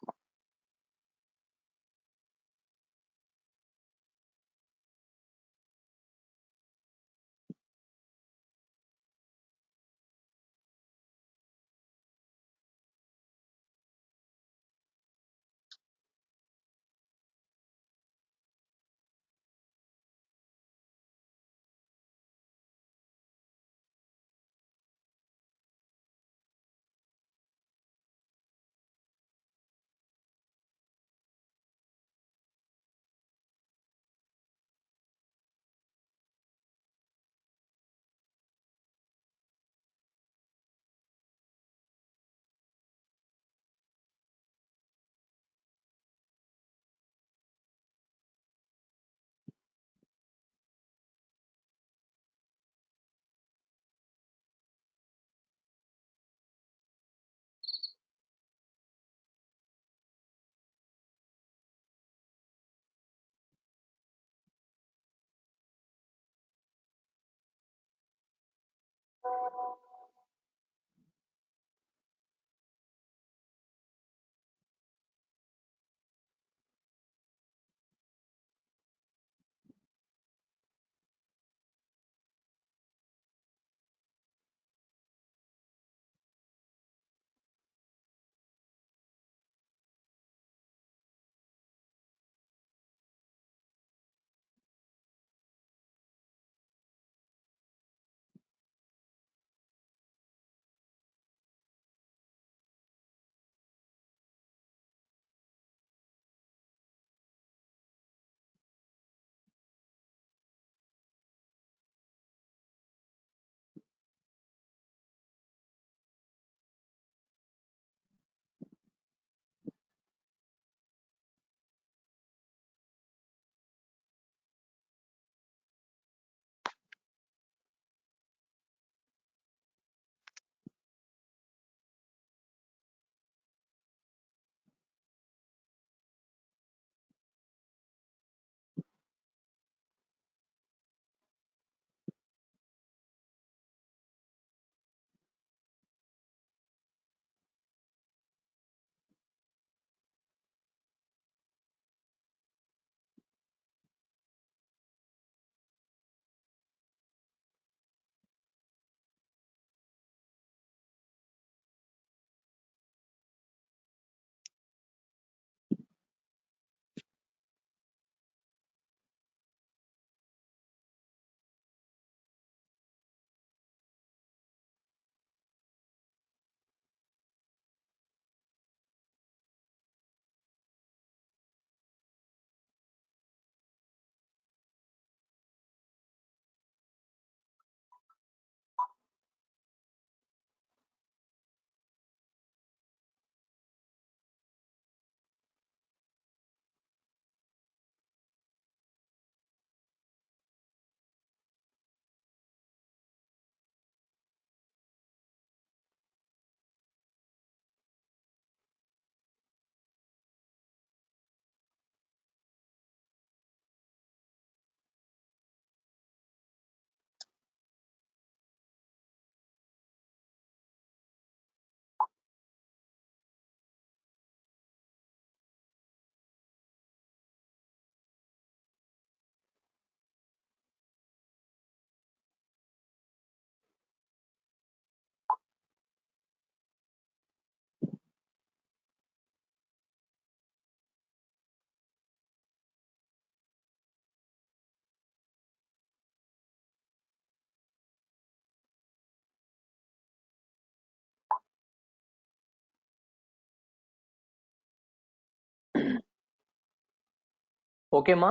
ఓకే మా.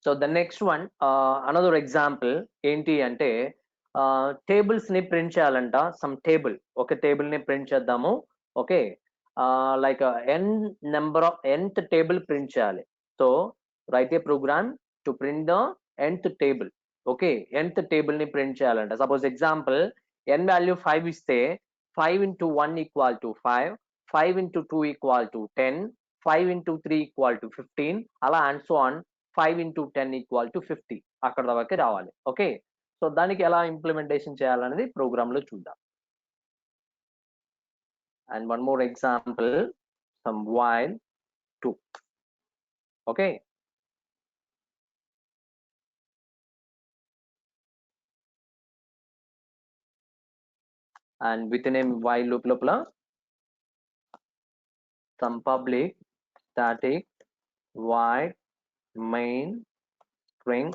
So the next one another example ఏంటి అంటే టేబుల్స్ ని ప్రింట్ చేయాలంట. సమ్ టేబుల్, ఒక టేబుల్ ని ప్రింట్ చేద్దాము. Okay, like n number of nth table print చేయాలి. So write a program to print the nth table. Okay, nth table ని print చేయాలంట. సపోజ్ ఎగ్జాంపుల్ n వాల్యూ 5 ఇస్తే 5 into 1 equal to 5, 5 into 2 equal to 10, 5 into 3 equal to 15, అలా and so on. 5 into 10 equal to 50 అక్కడ వరకు రావాలి. Okay, so దానికి ఎలా implementation చేయాలనేది ప్రోగ్రామ్ లో చూద్దాం. And one more example, some while 2. Okay, and with in a while loop లోపల some public static void main string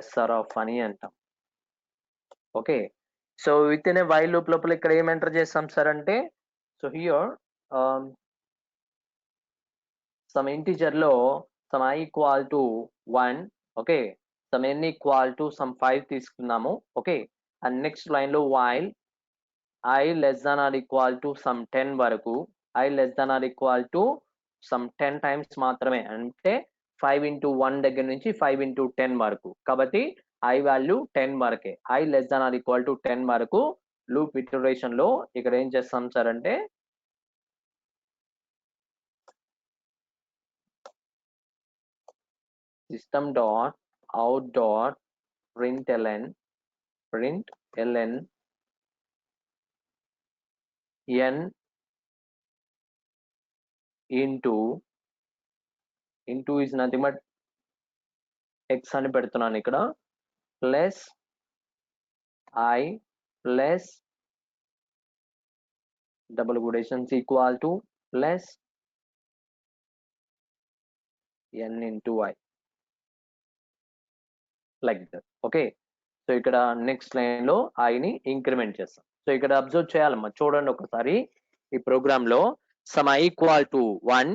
sr of అని అంటాం. Okay, so with in a while loop లోపల ఇక్కడ ఏం ఎంటర్ చేస్తాం సార్ అంటే, సో హియర్ some integer లో some I equal to 1, okay, some n equal to some 5 తీసుకున్నాము. Okay, and next line లో while I less than or equal to some 10 వరకు, I less than or equal to some 10 times మాత్రమే, అంటే 5 into 1 దగ్గర నుంచి 5 into 10 వరకు. కాబట్టి I value 10 వరకే. I less than or equal to 10 వరకు లూప్ ఇటరేషన్ లో ఇక్కడ ఏం చేస్తాం సార్ అంటే, system dot out dot println n into is nothing but x అని పెడుతున్నాను ఇక్కడ, plus I plus double quotations equal to plus n into I like that. Okay, so ఇక్కడ నెక్స్ట్ లైన్ లో I ని ఇంక్రిమెంట్ చేస్తాం. So ఇక్కడ observe చేయాలమ్మా, చూడండి ఒకసారి ఈ ప్రోగ్రామ్ లో some I equal to 1,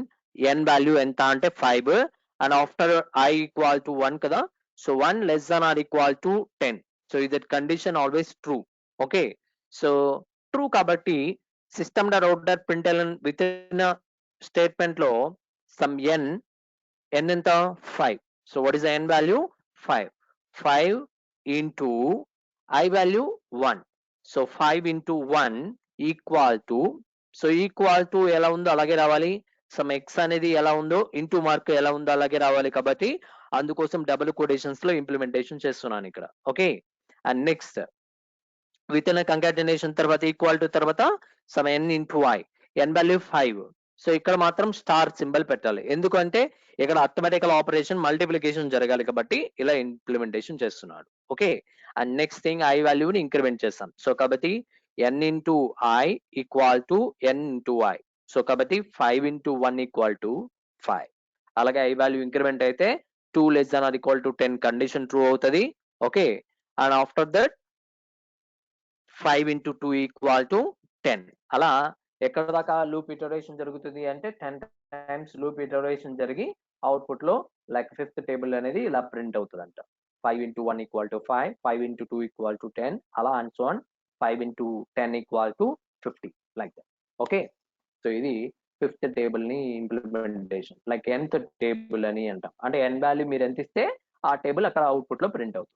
n value ఎంత అంటే 5, and after I equal to 1 కదా, so 1 less than or equal to 10. So ఇది condition always true. Okay, so true కాబట్టి system dot out dot println with in statement లో some n ఎంత 5. So what is the n value 5. 5 into I value 1. So 5 into 1 equal to, so equal to ఎలా ఉందో అలాగే రావాలి. Some X అనేది ఎలా ఉందో ఇంటూ మార్క్ ఎలా ఉందో అలాగే రావాలి. కాబట్టి అందుకోసం డబుల్ కొటేషన్స్ లో ఇంప్లిమెంటేషన్ చేస్తున్నాను ఇక్కడ. Okay, and next with in concatenation తర్వాత ఈక్వల్ టు తర్వాత some n into I, n value 5. So ఇక్కడ మాత్రం స్టార్ సింబల్ పెట్టాలి, ఎందుకంటే ఇక్కడ అర్థమెటికల్ ఆపరేషన్ మల్టిప్లికేషన్ జరగాలి కాబట్టి ఇలా ఇంప్లిమెంటేషన్ చేస్తున్నాడు. Okay, and next thing I వాల్యూని ఇంక్రిమెంట్ చేస్తాం. సో కాబట్టి n into I equal to n into I. So కాబట్టి 5 into 1 ఈక్వల్ టు 5. అలాగే I వాల్యూ ఇంక్రిమెంట్ అయితే 2 less than or equal to 10 condition true అవుతుంది. Okay, and after that 5 into 2 equal to 10. అలా ఎక్కడ దాకా loop iteration జరుగుతుంది అంటే 10 times loop iteration జరిగి అవుట్పుట్ లో లైక్ 5th టేబుల్ అనేది ఇలా ప్రింట్ అవుతుంది అంట. 5 into 1 equal to 5, 5 into 2 equal to 10, అలా and so on 5 into 10 equal to 50 like that. Okay, so ఇది 5th టేబుల్ ని ఇంప్లిమెంటేషన్, లైక్ nth టేబుల్ అని అంటాం. అంటే n వాల్యూ మీరు ఎంత ఇస్తే ఆ టేబుల్ అక్కడ అవుట్పుట్ లో ప్రింట్ అవుతుంది.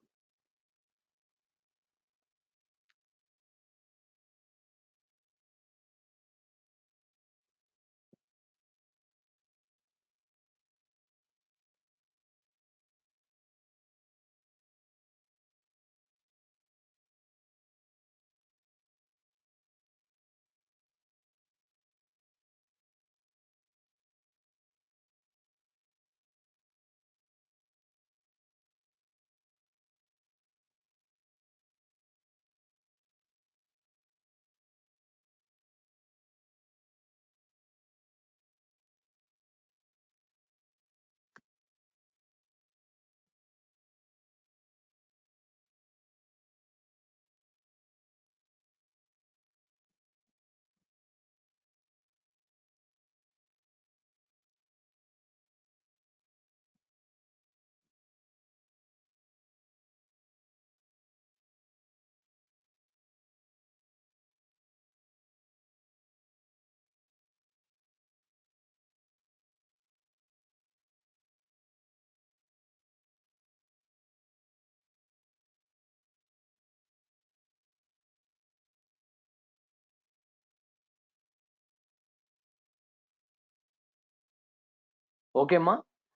ఓకే అమ్మా.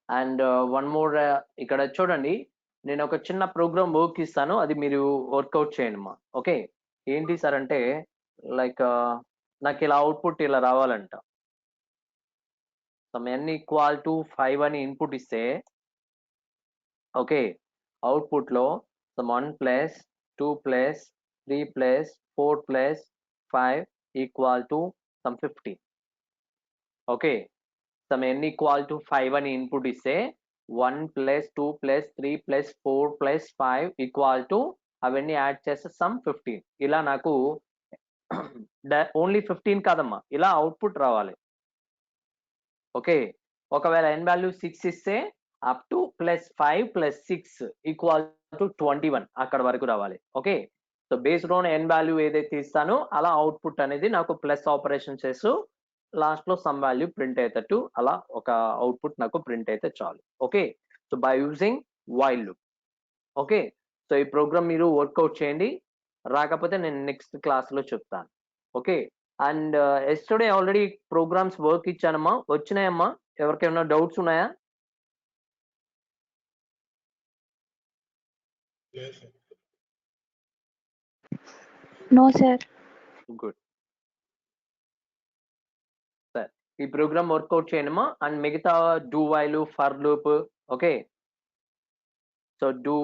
అండ్ వన్ మోర్, ఇక్కడ చూడండి, నేను ఒక చిన్న ప్రోగ్రామ్ వర్క్ ఇస్తాను, అది మీరు వర్కౌట్ చేయండి అమ్మా. ఓకే, ఏంటి సార్ అంటే, లైక్ నాకు ఇలా అవుట్పుట్ ఇలా రావాలంట. సమ్ n ఈక్వల్ టు 5 అని ఇన్పుట్ ఇస్తే, ఓకే, అవుట్పుట్ లో some 1 plus 2 plus 3 plus 4 plus 5 equal to some 50. Okay, some n equal to 5 అని ఇన్పుట్ ఇస్తే 1 plus 2 plus 3 plus 4 plus 5 equal to అవన్నీ యాడ్ చేస్తే సమ్ 15. ఇలా నాకు ఓన్లీ 15 కాదమ్మా, ఇలా అవుట్పుట్ రావాలి. ఓకే, ఒకవేళ n వాల్యూ 6 ఇస్తే up to plus 5 plus 6 equal to 21 అక్కడ వరకు రావాలి. Okay, so based on n value ఏదైతే ఇస్తానో అలా అవుట్పుట్ అనేది నాకు ప్లస్ ఆపరేషన్ చేస్తూ లాస్ట్ లో సమ్ వాల్యూ ప్రింట్ అయ్యేటట్టు అలా ఒక అవుట్పుట్ నాకు ప్రింట్ అయితే చాలు. Okay, so by using while loop. Okay, so ఈ ప్రోగ్రామ్ మీరు వర్కౌట్ చేయండి, రాకపోతే నేను నెక్స్ట్ క్లాస్ లో చెప్తాను. Okay, and yesterday already programs work ఇచ్చానమ్మా, వచ్చినాయమ్మా? ఎవరికైనా డౌట్స్ ఉన్నాయా? No sir. గుడ్ సార్, ఈ ప్రోగ్రామ్ వర్కౌట్ చేయండమ్మా. అండ్ మిగతా do while, for loop, okay, so do